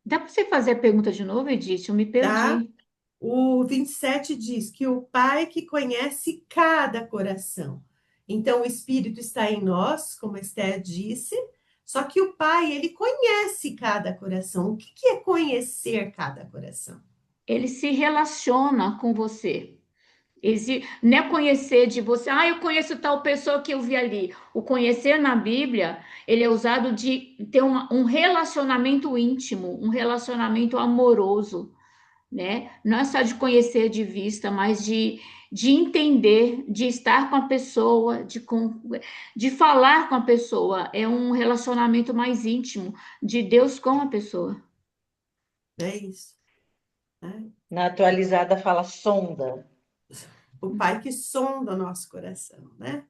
[SPEAKER 1] Dá para você fazer a pergunta de novo, Edith? Eu me
[SPEAKER 2] Tá?
[SPEAKER 1] perdi.
[SPEAKER 2] O 27 diz que o Pai que conhece cada coração. Então, o Espírito está em nós, como a Esther disse, só que o Pai, ele conhece cada coração. O que que é conhecer cada coração?
[SPEAKER 1] Ele se relaciona com você. Não é conhecer de você, eu conheço tal pessoa que eu vi ali. O conhecer na Bíblia, ele é usado de ter um relacionamento íntimo, um relacionamento amoroso, né? Não é só de conhecer de vista, mas de entender, de estar com a pessoa, de falar com a pessoa. É um relacionamento mais íntimo de Deus com a pessoa.
[SPEAKER 2] É isso, né?
[SPEAKER 4] Na atualizada fala sonda.
[SPEAKER 2] O Pai que sonda o nosso coração, né?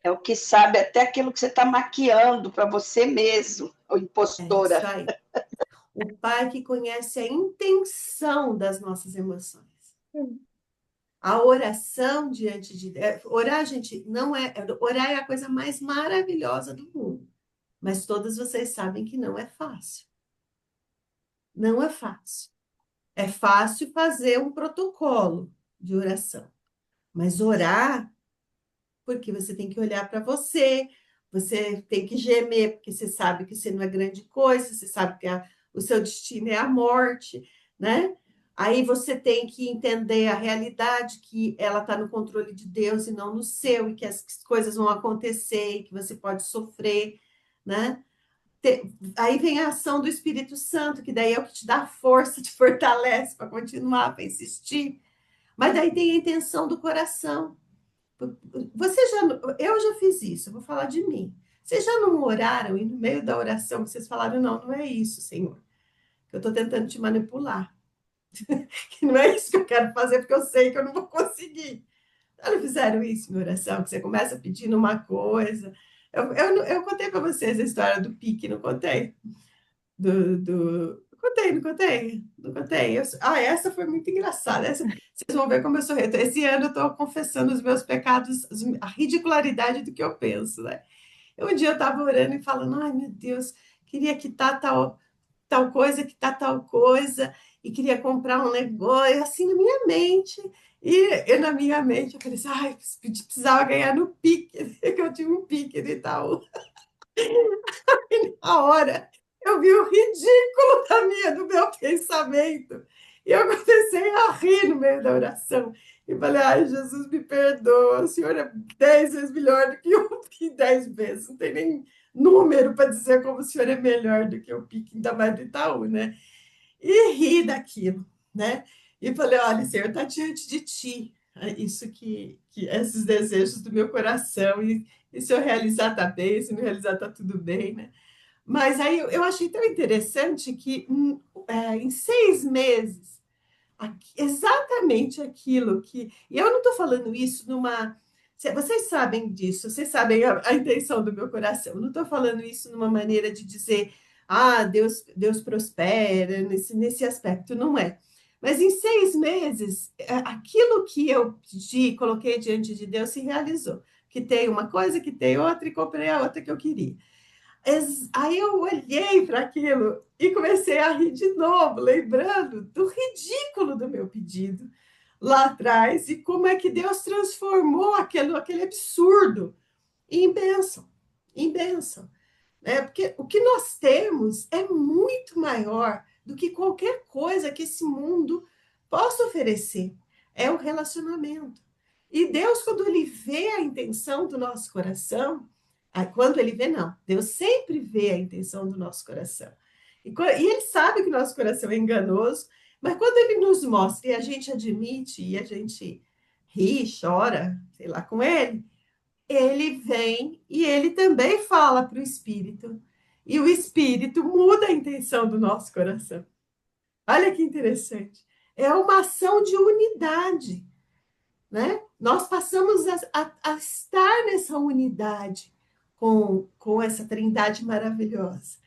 [SPEAKER 5] É o que sabe até aquilo que você está maquiando para você mesmo, ou
[SPEAKER 2] É isso
[SPEAKER 5] impostora.
[SPEAKER 2] aí. O Pai que conhece a intenção das nossas emoções. A oração diante de Deus. Orar, gente, não é. Orar é a coisa mais maravilhosa do mundo. Mas todas vocês sabem que não é fácil. Não é fácil. É fácil fazer um protocolo de oração. Mas orar, porque você tem que olhar para você, você tem que gemer, porque você sabe que você não é grande coisa, você sabe que o seu destino é a morte, né? Aí você tem que entender a realidade, que ela está no controle de Deus e não no seu, e que as coisas vão acontecer, e que você pode sofrer, né? Aí vem a ação do Espírito Santo, que daí é o que te dá força, te fortalece para continuar, para insistir. Mas daí tem a intenção do coração. Você já, eu já fiz isso, eu vou falar de mim. Vocês já não oraram e no meio da oração vocês falaram, não, não é isso, Senhor, que eu estou tentando te manipular, que não é isso que eu quero fazer, porque eu sei que eu não vou conseguir. Já não fizeram isso em oração, que você começa pedindo uma coisa. Eu contei para vocês a história do pique, não contei? Contei, não contei? Não contei. Essa foi muito engraçada. Vocês vão ver como eu sou reta. Esse ano eu estou confessando os meus pecados, a ridicularidade do que eu penso, né? Um dia eu estava orando e falando, ai meu Deus, queria quitar tal coisa, quitar tal coisa, e queria comprar um negócio, assim, na minha mente. E eu, na minha mente, eu falei assim, precisava ganhar no pique, que eu tinha um pique e tal. A hora eu vi o ridículo do meu pensamento. E eu comecei a rir no meio da oração. E falei, ai, Jesus, me perdoa, o Senhor é 10 vezes melhor do que o Pique 10 vezes. Não tem nem número para dizer como o Senhor é melhor do que o Pique, ainda mais do Itaú, né? E ri daquilo, né? E falei, olha, Senhor, está diante de ti. Isso que esses desejos do meu coração. E se eu realizar, tá bem, se não realizar, tá tudo bem, né? Mas aí eu achei tão interessante que em 6 meses, exatamente aquilo que. E eu não estou falando isso numa. Vocês sabem disso, vocês sabem a intenção do meu coração. Eu não estou falando isso numa maneira de dizer, Deus prospera, nesse aspecto, não é. Mas em 6 meses, aquilo que eu pedi, coloquei diante de Deus, se realizou. Que tem uma coisa, que tem outra, e comprei a outra que eu queria. Aí eu olhei para aquilo e comecei a rir de novo, lembrando do ridículo do meu pedido lá atrás e como é que Deus transformou aquele absurdo em bênção, em bênção, né? Porque o que nós temos é muito maior do que qualquer coisa que esse mundo possa oferecer. É o relacionamento. E Deus, quando Ele vê a intenção do nosso coração, quando Ele vê, não, Deus sempre vê a intenção do nosso coração. E Ele sabe que o nosso coração é enganoso, mas quando Ele nos mostra e a gente admite e a gente ri, chora, sei lá, com Ele, ele vem e ele também fala para o Espírito. E o Espírito muda a intenção do nosso coração. Olha que interessante. É uma ação de unidade, né? Nós passamos a estar nessa unidade com essa trindade maravilhosa.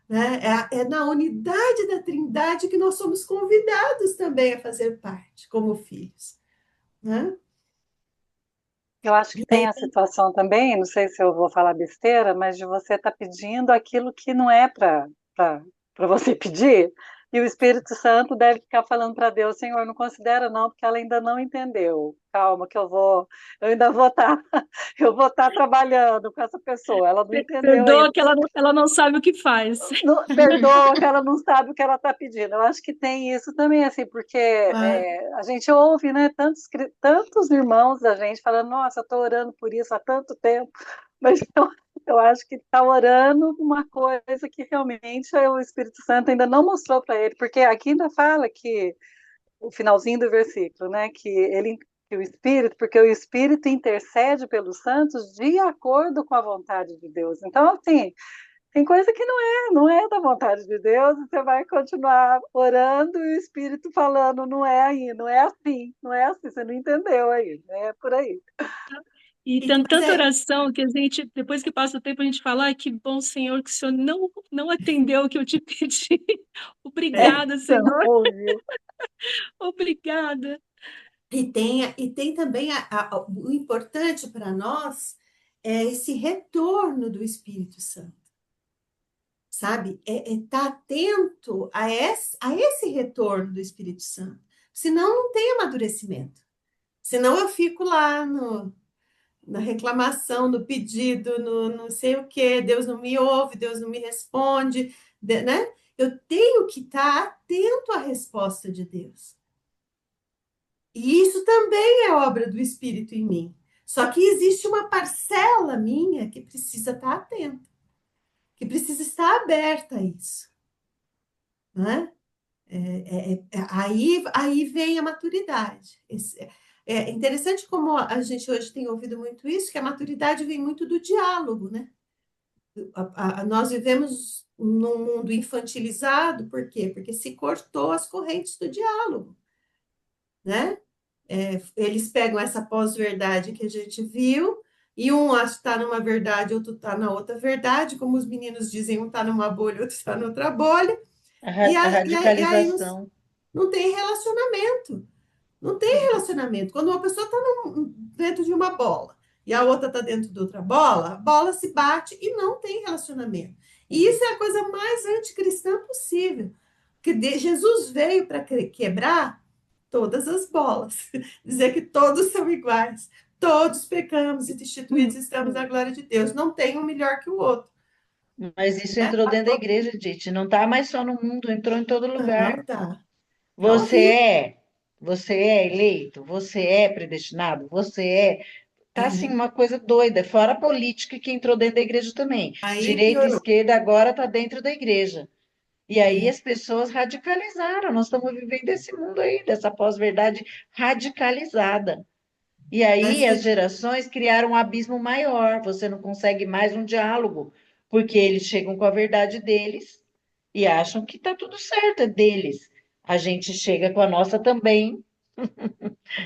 [SPEAKER 2] né? É na unidade da Trindade que nós somos convidados também a fazer parte, como filhos, né?
[SPEAKER 6] Eu acho que
[SPEAKER 2] E
[SPEAKER 6] tem
[SPEAKER 2] aí,
[SPEAKER 6] a situação também, não sei se eu vou falar besteira, mas de você estar pedindo aquilo que não é para você pedir, e o Espírito Santo deve ficar falando para Deus, Senhor, não considera não, porque ela ainda não entendeu. Calma, que eu ainda vou estar, eu vou estar trabalhando com essa pessoa. Ela não entendeu ainda.
[SPEAKER 3] Perdoa que ela não sabe o que faz.
[SPEAKER 6] Perdoa que ela não sabe o que ela está pedindo. Eu acho que tem isso também, assim, porque
[SPEAKER 2] claro,
[SPEAKER 6] a gente ouve, né, tantos irmãos da gente falando, nossa, eu estou orando por isso há tanto tempo, mas eu acho que está orando uma coisa que realmente o Espírito Santo ainda não mostrou para ele, porque aqui ainda fala que, o finalzinho do versículo, né, que o Espírito, porque o Espírito intercede pelos santos de acordo com a vontade de Deus. Então, assim, tem coisa que não é da vontade de Deus, e você vai continuar orando e o Espírito falando, não é aí, não é assim, você não entendeu aí, é por aí.
[SPEAKER 3] E
[SPEAKER 2] e,
[SPEAKER 3] tem
[SPEAKER 2] mas
[SPEAKER 3] tanta oração que a gente, depois que passa o tempo, a gente fala, ai, que bom, Senhor, que o Senhor não atendeu o que eu te pedi. Obrigada,
[SPEAKER 6] Você não
[SPEAKER 3] Senhor.
[SPEAKER 6] ouviu.
[SPEAKER 3] Obrigada.
[SPEAKER 2] e tem também o importante para nós é esse retorno do Espírito Santo, sabe? É estar atento a esse retorno do Espírito Santo. Senão não tem amadurecimento. Senão eu fico lá na reclamação, no pedido, no não sei o quê, Deus não me ouve, Deus não me responde, né? Eu tenho que estar atento à resposta de Deus. E isso também é obra do Espírito em mim. Só que existe uma parcela minha que precisa estar atenta, que precisa estar aberta a isso, né? Aí vem a maturidade. É interessante como a gente hoje tem ouvido muito isso, que a maturidade vem muito do diálogo, né? Nós vivemos num mundo infantilizado, por quê? Porque se cortou as correntes do diálogo, né? Eles pegam essa pós-verdade que a gente viu, e um acha que está numa verdade, outro está na outra verdade, como os meninos dizem, um está numa bolha, outro está noutra bolha,
[SPEAKER 4] A
[SPEAKER 2] e aí
[SPEAKER 4] radicalização.
[SPEAKER 2] não tem relacionamento. Não tem relacionamento. Quando uma pessoa está dentro de uma bola e a outra está dentro de outra bola, a bola se bate e não tem relacionamento. E isso é a coisa mais anticristã possível. Porque Jesus veio para quebrar todas as bolas, dizer que todos são iguais, todos pecamos e destituídos estamos na glória de Deus. Não tem um melhor que o outro.
[SPEAKER 4] Mas isso entrou dentro da igreja, Dite. Não está mais só no mundo, entrou em todo
[SPEAKER 2] Não,
[SPEAKER 4] lugar.
[SPEAKER 2] tá. Tá
[SPEAKER 4] Você
[SPEAKER 2] horrível.
[SPEAKER 4] é, você é eleito, você é predestinado, você é. Tá assim
[SPEAKER 2] É.
[SPEAKER 4] uma coisa doida, fora a política que entrou dentro da igreja também.
[SPEAKER 2] Aí
[SPEAKER 4] Direita e
[SPEAKER 2] piorou.
[SPEAKER 4] esquerda agora tá dentro da igreja. E aí
[SPEAKER 2] É.
[SPEAKER 4] as pessoas radicalizaram. Nós estamos vivendo esse mundo aí, dessa pós-verdade radicalizada. E
[SPEAKER 2] Mas
[SPEAKER 4] aí as
[SPEAKER 2] que
[SPEAKER 4] gerações criaram um abismo maior. Você não consegue mais um diálogo, porque eles chegam com a verdade deles e acham que tá tudo certo, é deles. A gente chega com a nossa também,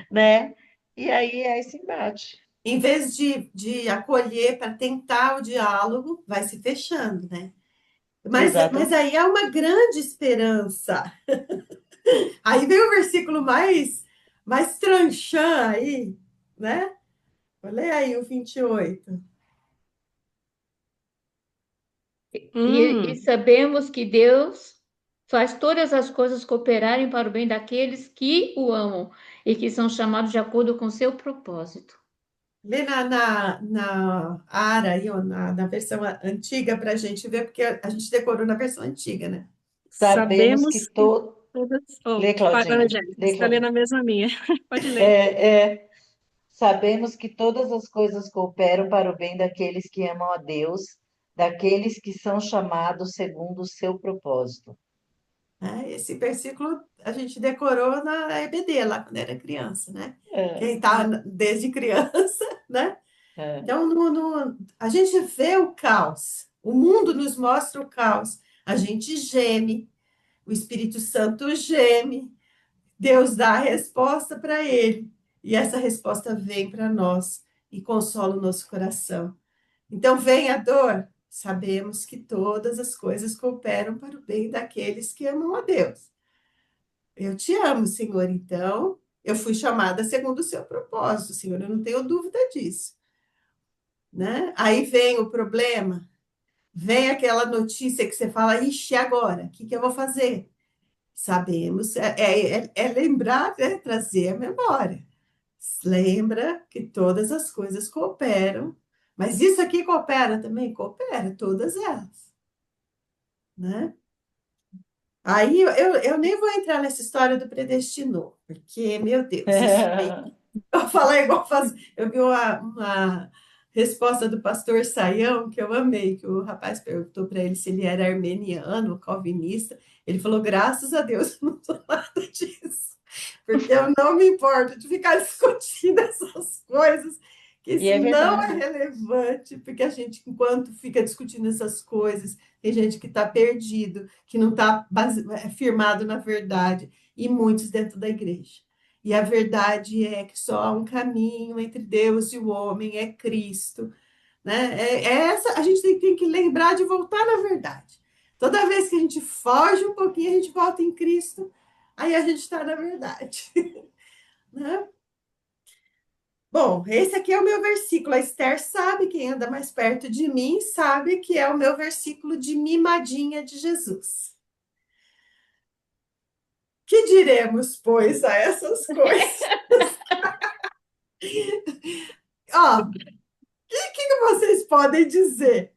[SPEAKER 4] né? E aí é esse embate.
[SPEAKER 2] em vez de acolher para tentar o diálogo, vai se fechando, né? Mas
[SPEAKER 4] Exatamente.
[SPEAKER 2] aí há uma grande esperança. Aí vem o versículo mais tranchant aí, né? Olha aí o 28.
[SPEAKER 1] E
[SPEAKER 3] Hum.
[SPEAKER 1] sabemos que Deus faz todas as coisas cooperarem para o bem daqueles que o amam e que são chamados de acordo com seu propósito.
[SPEAKER 2] Lê na Ara, aí, ó, na versão antiga para a gente ver, porque a gente decorou na versão antiga, né?
[SPEAKER 4] Sabemos que
[SPEAKER 3] Sabemos que
[SPEAKER 4] todo.
[SPEAKER 3] todas. Oh,
[SPEAKER 4] Lê, Claudinha.
[SPEAKER 3] Angélica, você
[SPEAKER 4] Lê,
[SPEAKER 3] está lendo
[SPEAKER 4] Claudinha.
[SPEAKER 3] a mesma minha. Pode ler.
[SPEAKER 4] É, sabemos que todas as coisas cooperam para o bem daqueles que amam a Deus, daqueles que são chamados segundo o seu propósito.
[SPEAKER 2] Esse versículo a gente decorou na EBD, lá quando era criança, né?
[SPEAKER 4] É,
[SPEAKER 2] Quem está desde criança, né?
[SPEAKER 4] é.
[SPEAKER 2] Então, a gente vê o caos, o mundo nos mostra o caos, a gente geme, o Espírito Santo geme, Deus dá a resposta para ele, e essa resposta vem para nós e consola o nosso coração. Então, vem a dor, sabemos que todas as coisas cooperam para o bem daqueles que amam a Deus. Eu te amo, Senhor, então eu fui chamada segundo o seu propósito, Senhor, eu não tenho dúvida disso, né? Aí vem o problema, vem aquela notícia que você fala, ixi, agora, o que que eu vou fazer? Sabemos, é lembrar, é trazer a memória. Lembra que todas as coisas cooperam, mas isso aqui coopera também? Coopera, todas elas, né? Aí eu nem vou entrar nessa história do predestinou, porque, meu Deus, isso aí, eu falar igual faz, eu vi uma resposta do pastor Saião que eu amei, que o rapaz perguntou para ele se ele era armeniano ou calvinista. Ele falou, graças a Deus, eu não sou nada disso, porque eu não me importo de ficar discutindo essas coisas, que
[SPEAKER 4] E
[SPEAKER 2] isso
[SPEAKER 4] é
[SPEAKER 2] não é
[SPEAKER 4] verdade.
[SPEAKER 2] relevante, porque a gente, enquanto fica discutindo essas coisas, tem gente que está perdido, que não está firmado na verdade, e muitos dentro da igreja. E a verdade é que só há um caminho entre Deus e o homem, é Cristo, né? Essa, a gente tem que lembrar de voltar na verdade. Toda vez que a gente foge um pouquinho, a gente volta em Cristo, aí a gente está na verdade, né? Bom, esse aqui é o meu versículo. A Esther sabe, quem anda mais perto de mim, sabe que é o meu versículo de mimadinha de Jesus. Que diremos, pois, a essas coisas? Ó, o que vocês podem dizer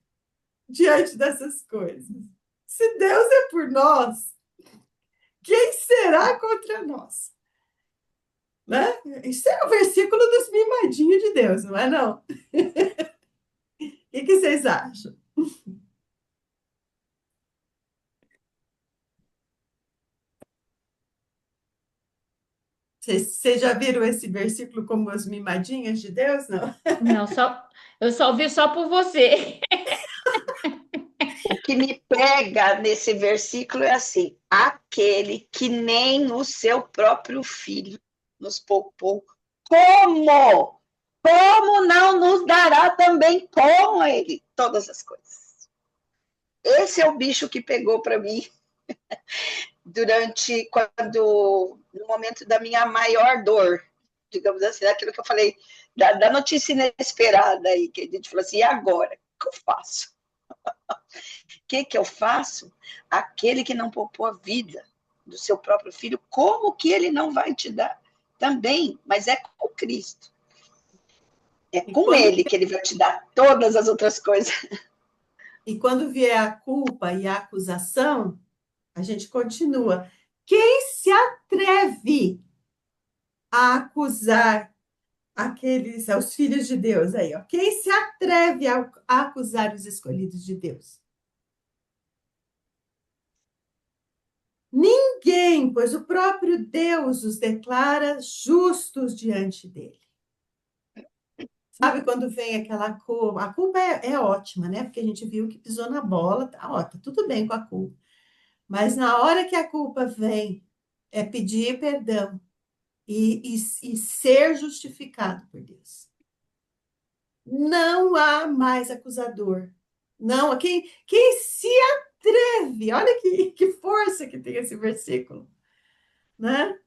[SPEAKER 2] diante dessas coisas? Se Deus é por nós, quem será contra nós? Né? Isso é o versículo dos mimadinhos de Deus, não é não? O que vocês acham? Vocês já viram esse versículo como as mimadinhas de Deus? Não?
[SPEAKER 1] Não, eu só ouvi só por você.
[SPEAKER 5] O que me pega nesse versículo é assim: aquele que nem o seu próprio filho nos poupou, como? Como não nos dará também com ele todas as coisas? Esse é o bicho que pegou para mim no momento da minha maior dor, digamos assim, daquilo que eu falei, da notícia inesperada aí, que a gente falou assim, e agora? O que eu faço? O que eu faço? Aquele que não poupou a vida do seu próprio filho, como que ele não vai te dar também? Mas é com Cristo. É
[SPEAKER 2] E
[SPEAKER 5] com ele que ele vai te dar todas as outras coisas.
[SPEAKER 2] e quando vier a culpa e a acusação, a gente continua. Quem se atreve a acusar os filhos de Deus aí, ó? Quem se atreve a acusar os escolhidos de Deus? Ninguém, pois o próprio Deus os declara justos diante dele. Sabe quando vem aquela culpa? A culpa é ótima, né? Porque a gente viu que pisou na bola, tá tudo bem com a culpa. Mas na hora que a culpa vem, é pedir perdão e ser justificado por Deus. Não há mais acusador. Não, quem se atreve, olha que força que tem esse versículo, né?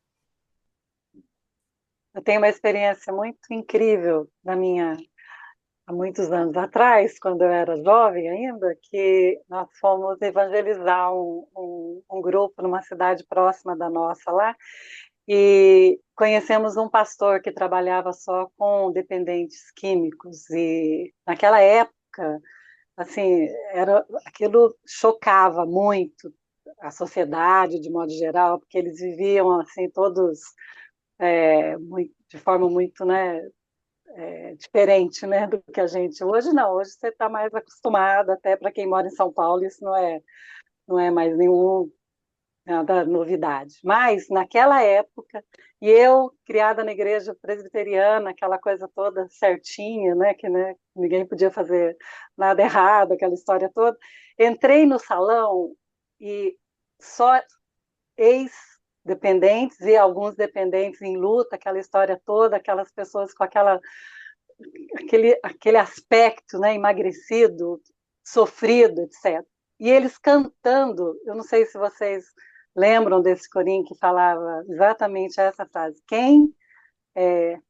[SPEAKER 6] Eu tenho uma experiência muito incrível há muitos anos atrás, quando eu era jovem ainda, que nós fomos evangelizar um grupo numa cidade próxima da nossa lá, e conhecemos um pastor que trabalhava só com dependentes químicos, e naquela época, assim, aquilo chocava muito a sociedade de modo geral, porque eles viviam assim todos de forma muito, né, diferente, né, do que a gente hoje não. Hoje você está mais acostumado, até para quem mora em São Paulo, isso não é mais nada novidade. Mas naquela época, e eu criada na igreja presbiteriana, aquela coisa toda certinha, né, ninguém podia fazer nada errado, aquela história toda, entrei no salão e só ex-dependentes e alguns dependentes em luta, aquela história toda, aquelas pessoas com aquele aspecto, né, emagrecido, sofrido, etc. E eles cantando, eu não sei se vocês lembram desse corinho que falava exatamente essa frase: quem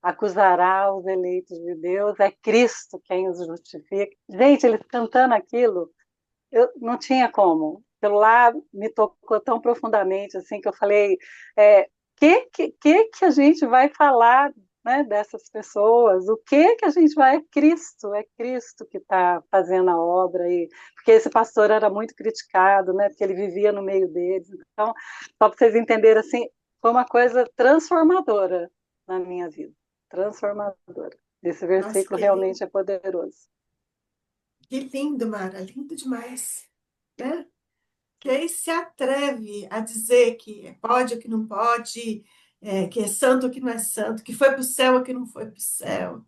[SPEAKER 6] acusará os eleitos de Deus? É Cristo quem os justifica. Gente, eles cantando aquilo, eu não tinha como. Aquilo lá me tocou tão profundamente assim que eu falei, que a gente vai falar, né, dessas pessoas? O que a gente vai? É Cristo que está fazendo a obra aí, porque esse pastor era muito criticado, né, porque ele vivia no meio deles. Então, só para vocês entenderem assim, foi uma coisa transformadora na minha vida, transformadora. Esse
[SPEAKER 2] Nossa,
[SPEAKER 6] versículo realmente é poderoso.
[SPEAKER 2] que lindo, Mara, lindo demais, né? Que aí se atreve a dizer que pode ou que não pode, que é santo ou que não é santo, que foi para o céu ou que não foi para o céu,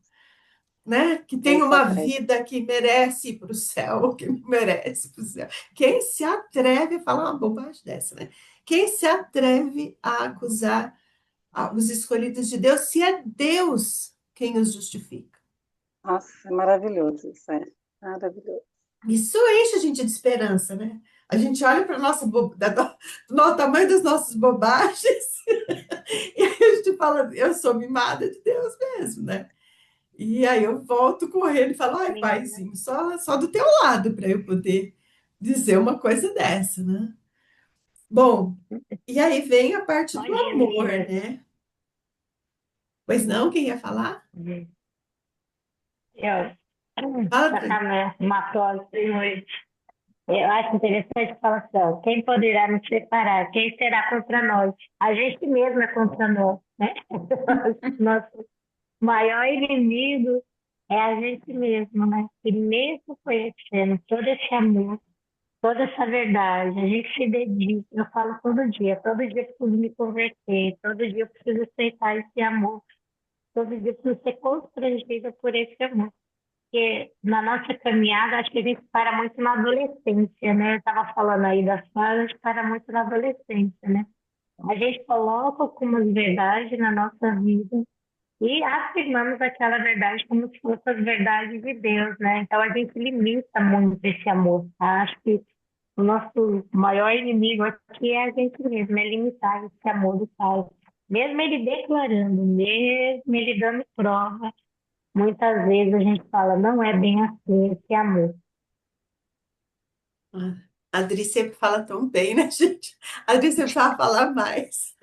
[SPEAKER 2] né? Que tem
[SPEAKER 6] Quem se
[SPEAKER 2] uma
[SPEAKER 6] atreve?
[SPEAKER 2] vida que merece ir para o céu ou que não merece ir para o céu. Quem se atreve a falar uma bobagem dessa, né? Quem se atreve a acusar os escolhidos de Deus, se é Deus quem os justifica?
[SPEAKER 6] Nossa, é maravilhoso isso, maravilhoso.
[SPEAKER 2] Isso enche a gente de esperança, né? A gente olha para o tamanho das nossas bobagens e aí a gente fala, eu sou mimada de Deus mesmo, né? E aí eu volto correndo e falo, ai,
[SPEAKER 7] Menina,
[SPEAKER 2] paizinho, só do teu lado para eu poder dizer uma coisa dessa, né? Bom, e aí vem a parte
[SPEAKER 7] bom
[SPEAKER 2] do
[SPEAKER 7] dia,
[SPEAKER 2] amor,
[SPEAKER 7] meninas.
[SPEAKER 2] né? Pois não, quem ia falar?
[SPEAKER 7] Eu
[SPEAKER 2] Fala, Adri.
[SPEAKER 7] tocar uma frase de noite. Eu acho interessante falar assim, quem poderá nos separar? Quem será contra nós? A gente mesmo é contra nós, né? Nosso maior inimigo é a gente mesmo, né? E mesmo conhecendo todo esse amor, toda essa verdade, a gente se dedica, eu falo todo dia eu preciso me converter, todo dia eu preciso aceitar esse amor, todo dia eu preciso ser constrangida por esse amor. Porque na nossa caminhada, acho que a gente para muito na adolescência, né? Eu estava falando aí das fases, a gente para muito na adolescência, né? A gente coloca algumas verdades na nossa vida e afirmamos aquela verdade como se fosse as verdades de Deus, né? Então a gente limita muito esse amor, tá? Acho que o nosso maior inimigo aqui é a gente mesmo, é limitar esse amor do Pai. Mesmo ele declarando, mesmo ele dando prova, muitas vezes a gente fala, não é bem assim esse amor.
[SPEAKER 2] A Adri sempre fala tão bem, né, gente? A Adri sempre fala falar mais.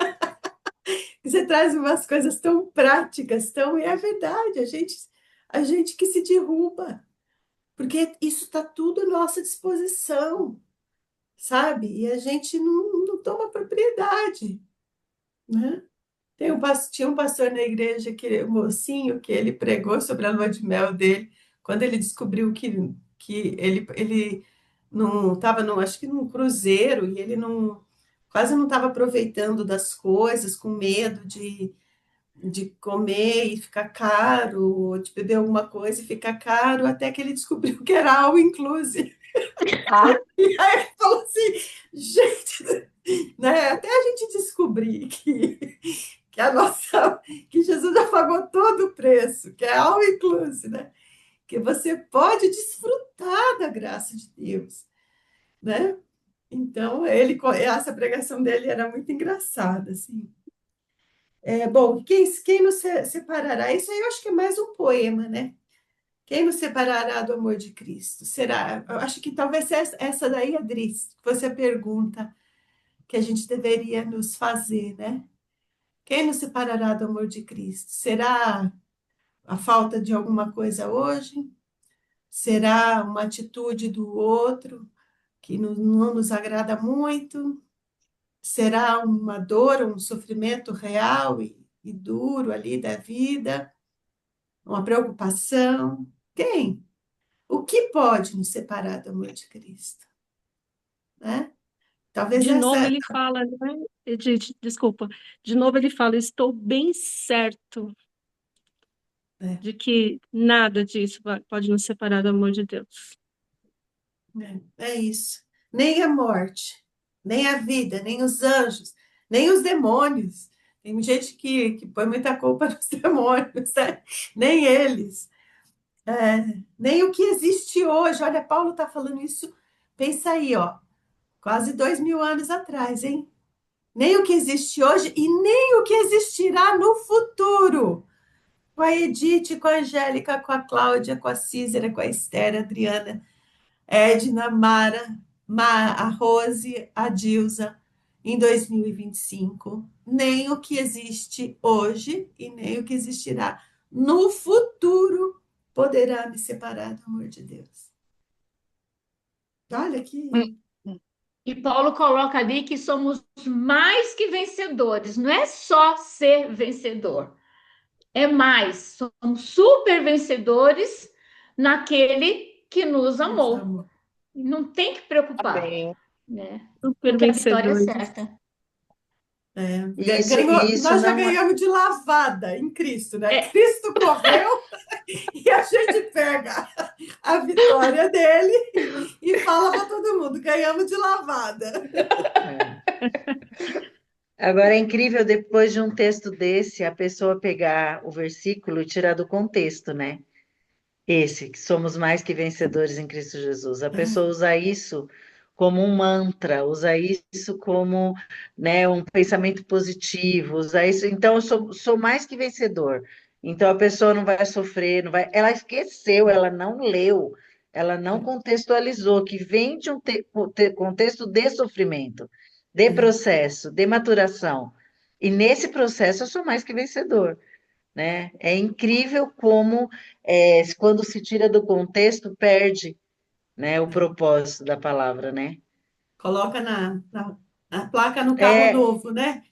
[SPEAKER 2] Você traz umas coisas tão práticas, tão. E é verdade, a gente que se derruba, porque isso está tudo à nossa disposição, sabe? E a gente não toma propriedade, né? Tinha um pastor na igreja, um mocinho, que ele pregou sobre a lua de mel dele, quando ele descobriu que ele não estava, acho que num cruzeiro, e ele quase não estava aproveitando das coisas, com medo de comer e ficar caro, ou de beber alguma coisa e ficar caro, até que ele descobriu que era all inclusive.
[SPEAKER 6] Ah,
[SPEAKER 2] E aí ele falou assim, gente, né? Até a gente descobrir que a nossa, que Jesus já pagou todo o preço, que é all inclusive, né? Que você pode desfrutar da graça de Deus, né? Então, essa pregação dele era muito engraçada, assim. Bom, quem nos separará? Isso aí eu acho que é mais um poema, né? Quem nos separará do amor de Cristo? Será? Eu acho que talvez essa daí, Adri, fosse a pergunta que a gente deveria nos fazer, né? Quem nos separará do amor de Cristo? Será a falta de alguma coisa hoje? Será uma atitude do outro que não nos agrada muito? Será uma dor, um sofrimento real e duro ali da vida? Uma preocupação? Quem? O que pode nos separar do amor de Cristo? Né? Talvez
[SPEAKER 3] De novo
[SPEAKER 2] essa.
[SPEAKER 3] ele fala, né? Desculpa, de novo ele fala, estou bem certo
[SPEAKER 2] É,
[SPEAKER 3] de que nada disso pode nos separar do amor de Deus.
[SPEAKER 2] é isso. Nem a morte, nem a vida, nem os anjos, nem os demônios. Tem gente que põe muita culpa nos demônios, né? Nem eles. Nem o que existe hoje. Olha, Paulo está falando isso. Pensa aí, ó, quase 2000 anos atrás, hein? Nem o que existe hoje e nem o que existirá no futuro. Com a Edith, com a Angélica, com a Cláudia, com a Cícera, com a Esther, a Adriana, Edna, Mara, a Rose, a Dilza, em 2025. Nem o que existe hoje e nem o que existirá no futuro poderá me separar do amor de Deus. Olha que.
[SPEAKER 1] E Paulo coloca ali que somos mais que vencedores, não é só ser vencedor, é mais, somos super vencedores naquele que nos amou.
[SPEAKER 2] Amor.
[SPEAKER 1] Não tem que preocupar,
[SPEAKER 4] Amém.
[SPEAKER 1] né?
[SPEAKER 3] Super
[SPEAKER 1] Porque a vitória é
[SPEAKER 3] vencedores.
[SPEAKER 1] certa.
[SPEAKER 4] Isso
[SPEAKER 2] Nós já
[SPEAKER 4] não é.
[SPEAKER 2] ganhamos de lavada em Cristo, né?
[SPEAKER 1] É.
[SPEAKER 2] Cristo correu e a gente pega a vitória dele e fala para todo mundo: ganhamos de lavada.
[SPEAKER 4] Agora é incrível, depois de um texto desse, a pessoa pegar o versículo e tirar do contexto, né? Esse, que somos mais que vencedores em Cristo Jesus. A pessoa usa isso como um mantra, usa isso como, né, um pensamento positivo, usa isso. Então, eu sou mais que vencedor. Então, a pessoa não vai sofrer, não vai. Ela esqueceu, ela não leu, ela não contextualizou, que vem de um contexto de sofrimento, de processo, de maturação. E nesse processo, eu sou mais que vencedor. Né? É incrível como, quando se tira do contexto, perde, né, o propósito da palavra, né?
[SPEAKER 2] Coloca na placa no carro
[SPEAKER 4] É,
[SPEAKER 2] novo, né?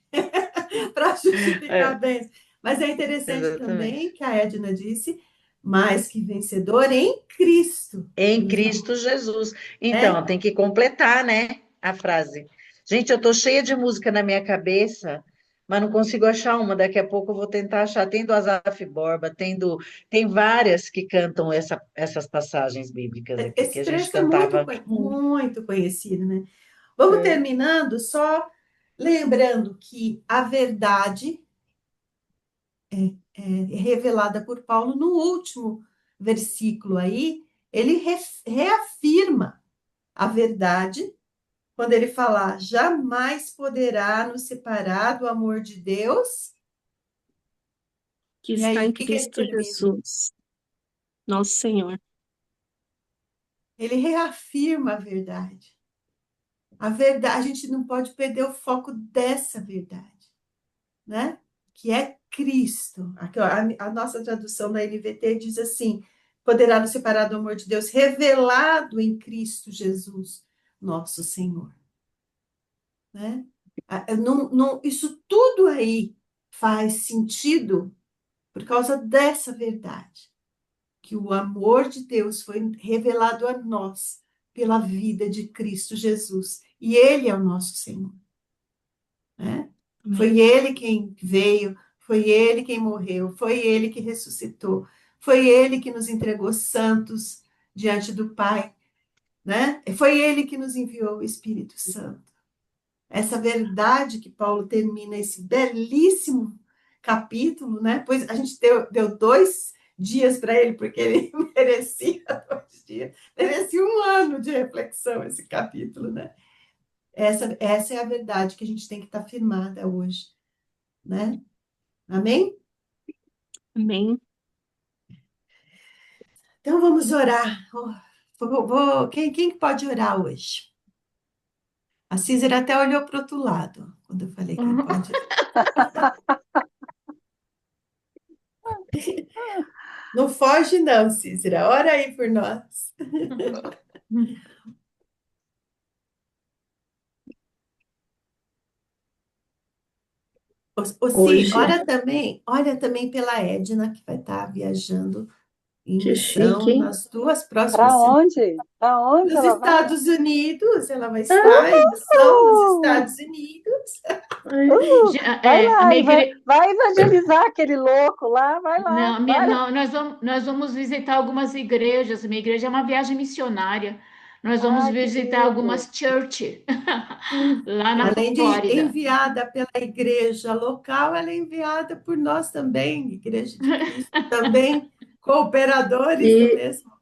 [SPEAKER 2] Para justificar
[SPEAKER 4] é,
[SPEAKER 2] bem. Mas é interessante
[SPEAKER 4] exatamente.
[SPEAKER 2] também que a Edna disse: mais que vencedor em Cristo, que
[SPEAKER 4] Em
[SPEAKER 2] nos amou.
[SPEAKER 4] Cristo Jesus. Então,
[SPEAKER 2] É,
[SPEAKER 4] tem que completar, né, a frase. Gente, eu tô cheia de música na minha cabeça, mas não consigo achar uma. Daqui a pouco eu vou tentar achar. Tem do Asaf Borba, tem várias que cantam essas passagens bíblicas aqui, que
[SPEAKER 2] esse
[SPEAKER 4] a gente
[SPEAKER 2] trecho é muito,
[SPEAKER 4] cantava.
[SPEAKER 2] muito conhecido, né? Vamos terminando só lembrando que a verdade é revelada por Paulo no último versículo aí, ele reafirma a verdade quando ele fala: jamais poderá nos separar do amor de Deus.
[SPEAKER 3] Que
[SPEAKER 2] E
[SPEAKER 3] está
[SPEAKER 2] aí,
[SPEAKER 3] em
[SPEAKER 2] o que que ele
[SPEAKER 3] Cristo
[SPEAKER 2] termina?
[SPEAKER 3] Jesus, nosso Senhor.
[SPEAKER 2] Ele reafirma a verdade. A verdade, a gente não pode perder o foco dessa verdade, né? Que é Cristo. Aqui, ó, a nossa tradução da NVT diz assim: poderá nos separar do amor de Deus, revelado em Cristo Jesus, nosso Senhor. Né? Isso tudo aí faz sentido por causa dessa verdade, que o amor de Deus foi revelado a nós pela vida de Cristo Jesus, e Ele é o nosso Senhor. Né?
[SPEAKER 3] Amém.
[SPEAKER 2] Foi Ele quem veio, foi Ele quem morreu, foi Ele que ressuscitou, foi Ele que nos entregou santos diante do Pai, né? Foi Ele que nos enviou o Espírito Santo. Essa verdade que Paulo termina esse belíssimo capítulo, né? Pois a gente deu 2 dias para ele, porque ele merecia 2 dias, merecia um ano de reflexão esse capítulo, né? Essa é a verdade que a gente tem que estar firmada hoje, né? Amém?
[SPEAKER 3] Amém.
[SPEAKER 2] Então vamos orar. Quem pode orar hoje? A Cícera até olhou para o outro lado quando eu falei quem pode. Não foge, não, Cícera. Ora aí por nós. Si,
[SPEAKER 3] Hoje,
[SPEAKER 2] olha também pela Edna, que vai estar viajando em
[SPEAKER 3] que chique,
[SPEAKER 2] missão
[SPEAKER 3] hein?
[SPEAKER 2] nas 2 próximas
[SPEAKER 6] Para
[SPEAKER 2] semanas.
[SPEAKER 6] onde? Para onde
[SPEAKER 2] Nos
[SPEAKER 6] ela vai?
[SPEAKER 2] Estados Unidos, ela vai estar em missão nos Estados Unidos.
[SPEAKER 6] Vai
[SPEAKER 1] A
[SPEAKER 6] lá,
[SPEAKER 1] minha igreja.
[SPEAKER 6] vai evangelizar aquele louco lá, vai lá,
[SPEAKER 1] Não,
[SPEAKER 6] vai lá.
[SPEAKER 1] não, nós vamos visitar algumas igrejas. Minha igreja é uma viagem missionária. Nós vamos
[SPEAKER 6] Ai, que
[SPEAKER 1] visitar
[SPEAKER 6] lindo.
[SPEAKER 1] algumas church lá na
[SPEAKER 2] Além de
[SPEAKER 1] Flórida.
[SPEAKER 2] enviada pela igreja local, ela é enviada por nós também, Igreja de Cristo, também Cooperadores do
[SPEAKER 8] E,
[SPEAKER 2] mesmo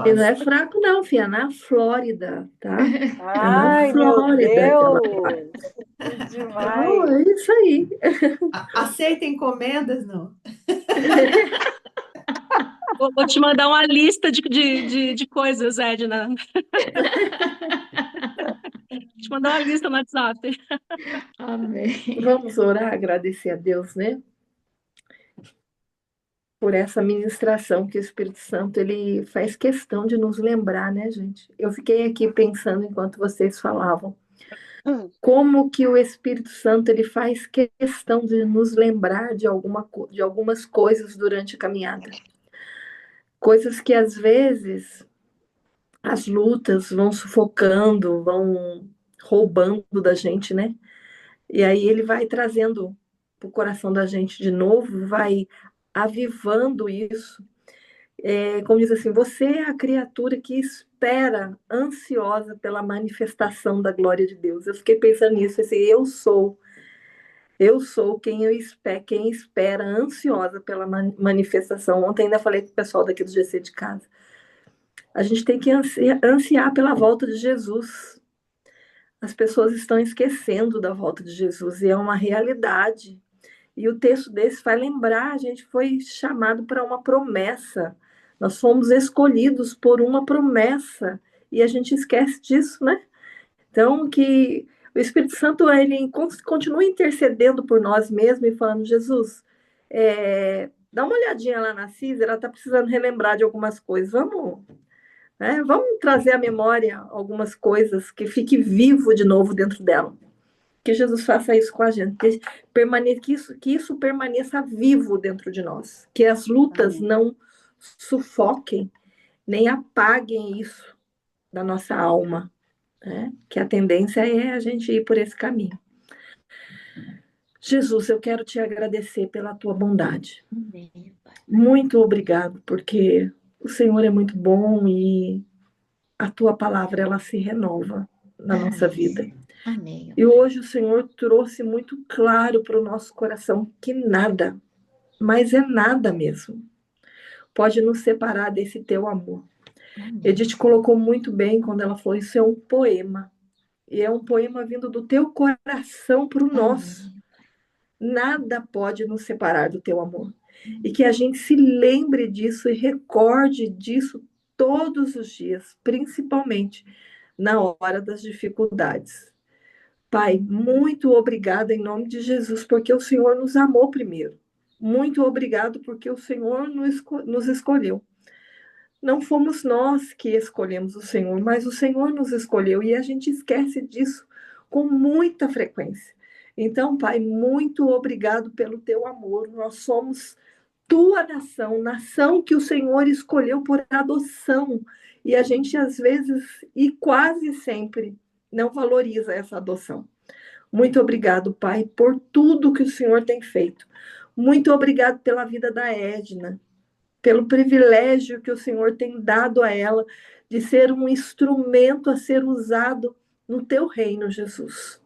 [SPEAKER 8] e não é
[SPEAKER 2] propósito.
[SPEAKER 8] fraco, não, filha, é na Flórida, tá? É na
[SPEAKER 6] Ai, meu
[SPEAKER 8] Flórida que ela vai.
[SPEAKER 6] Deus! Que
[SPEAKER 8] Então,
[SPEAKER 6] demais!
[SPEAKER 8] é isso aí.
[SPEAKER 2] Aceita encomendas, não?
[SPEAKER 3] Vou te mandar uma lista de coisas, Edna. Vou te mandar uma lista no WhatsApp.
[SPEAKER 1] Amém.
[SPEAKER 8] Vamos orar, agradecer a Deus, né? Por essa ministração que o Espírito Santo ele faz questão de nos lembrar, né, gente? Eu fiquei aqui pensando enquanto vocês falavam, como que o Espírito Santo ele faz questão de nos lembrar de de algumas coisas durante a caminhada. Coisas que às vezes as lutas vão sufocando, vão roubando da gente, né? E aí ele vai trazendo para o coração da gente de novo, vai avivando isso. Como diz assim, você é a criatura que espera, ansiosa pela manifestação da glória de Deus. Eu fiquei pensando nisso, assim, eu sou quem espera, ansiosa pela manifestação. Ontem ainda falei com o pessoal daqui do GC de casa. A gente tem que ansiar pela volta de Jesus. As pessoas estão esquecendo da volta de Jesus e é uma realidade. E o texto desse vai lembrar, a gente foi chamado para uma promessa. Nós fomos escolhidos por uma promessa e a gente esquece disso, né? Então, que o Espírito Santo ele continua intercedendo por nós mesmos e falando, Jesus, dá uma olhadinha lá na Cis, ela está precisando relembrar de algumas coisas. Vamos trazer à memória algumas coisas que fique vivo de novo dentro dela. Que Jesus faça isso com a gente, que isso permaneça vivo dentro de nós, que as lutas não sufoquem, nem apaguem isso da nossa alma, né? Que a tendência é a gente ir por esse caminho. Jesus, eu quero te agradecer pela tua bondade.
[SPEAKER 1] Amém.
[SPEAKER 8] Muito obrigado, porque o Senhor é muito bom e a tua palavra ela se renova na nossa vida.
[SPEAKER 1] Amém.
[SPEAKER 8] E hoje o Senhor trouxe muito claro para o nosso coração que nada, mas é nada mesmo, pode nos separar desse teu amor.
[SPEAKER 1] Amém.
[SPEAKER 8] Edith colocou muito bem quando ela falou, isso é um poema. E é um poema vindo do teu coração para o nosso. Nada pode nos separar do teu amor. E que a gente se lembre disso e recorde disso todos os dias, principalmente na hora das dificuldades. Pai, muito obrigada em nome de Jesus, porque o Senhor nos amou primeiro. Muito obrigado porque o Senhor nos escolheu. Não fomos nós que escolhemos o Senhor, mas o Senhor nos escolheu e a gente esquece disso com muita frequência. Então, Pai, muito obrigado pelo teu amor. Nós somos tua nação, nação que o Senhor escolheu por adoção. E a gente, às vezes, e quase sempre, não valoriza essa adoção. Muito obrigado, Pai, por tudo que o Senhor tem feito. Muito obrigado pela vida da Edna, pelo privilégio que o Senhor tem dado a ela de ser um instrumento a ser usado no teu reino, Jesus.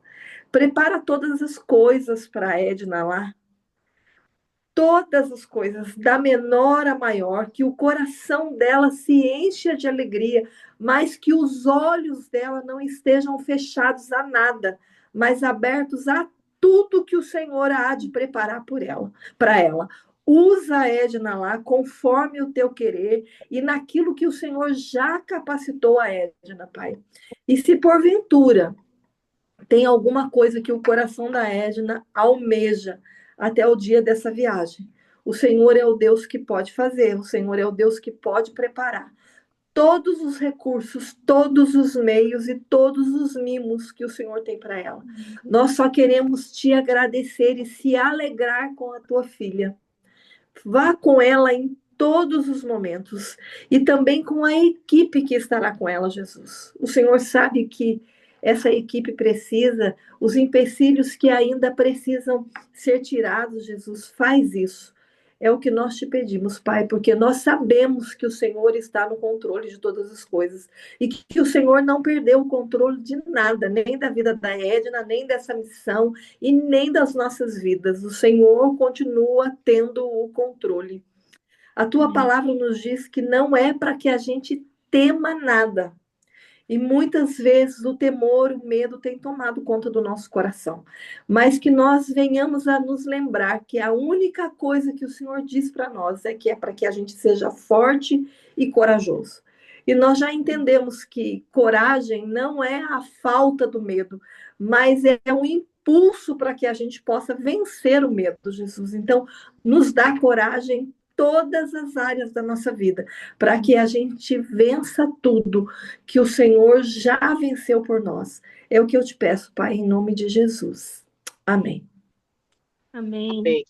[SPEAKER 8] Prepara todas as coisas para a Edna lá. Todas as coisas, da menor a maior, que o coração dela se encha de alegria, mas que os olhos dela não estejam fechados a nada, mas abertos a tudo que o Senhor há de preparar para ela. Usa a Edna lá conforme o teu querer e naquilo que o Senhor já capacitou a Edna, Pai. E se porventura tem alguma coisa que o coração da Edna almeja até o dia dessa viagem, o Senhor é o Deus que pode fazer, o Senhor é o Deus que pode preparar todos os recursos, todos os meios e todos os mimos que o Senhor tem para ela. Nós só queremos te agradecer e se alegrar com a tua filha. Vá com ela em todos os momentos e também com a equipe que estará com ela, Jesus. O Senhor sabe que essa equipe precisa, os empecilhos que ainda precisam ser tirados, Jesus, faz isso. É o que nós te pedimos, Pai, porque nós sabemos que o Senhor está no controle de todas as coisas e que o Senhor não perdeu o controle de nada, nem da vida da Edna, nem dessa missão e nem das nossas vidas. O Senhor continua tendo o controle. A tua palavra nos diz que não é para que a gente tema nada. E muitas vezes o temor, o medo tem tomado conta do nosso coração. Mas que nós venhamos a nos lembrar que a única coisa que o Senhor diz para nós é que é para que a gente seja forte e corajoso. E nós já entendemos que coragem não é a falta do medo, mas é um impulso para que a gente possa vencer o medo, Jesus. Então, nos dá coragem em todas as áreas da nossa vida, para que a gente vença tudo que o Senhor já venceu por nós. É o que eu te peço, Pai, em nome de Jesus. Amém.
[SPEAKER 3] Amém.
[SPEAKER 5] Bem,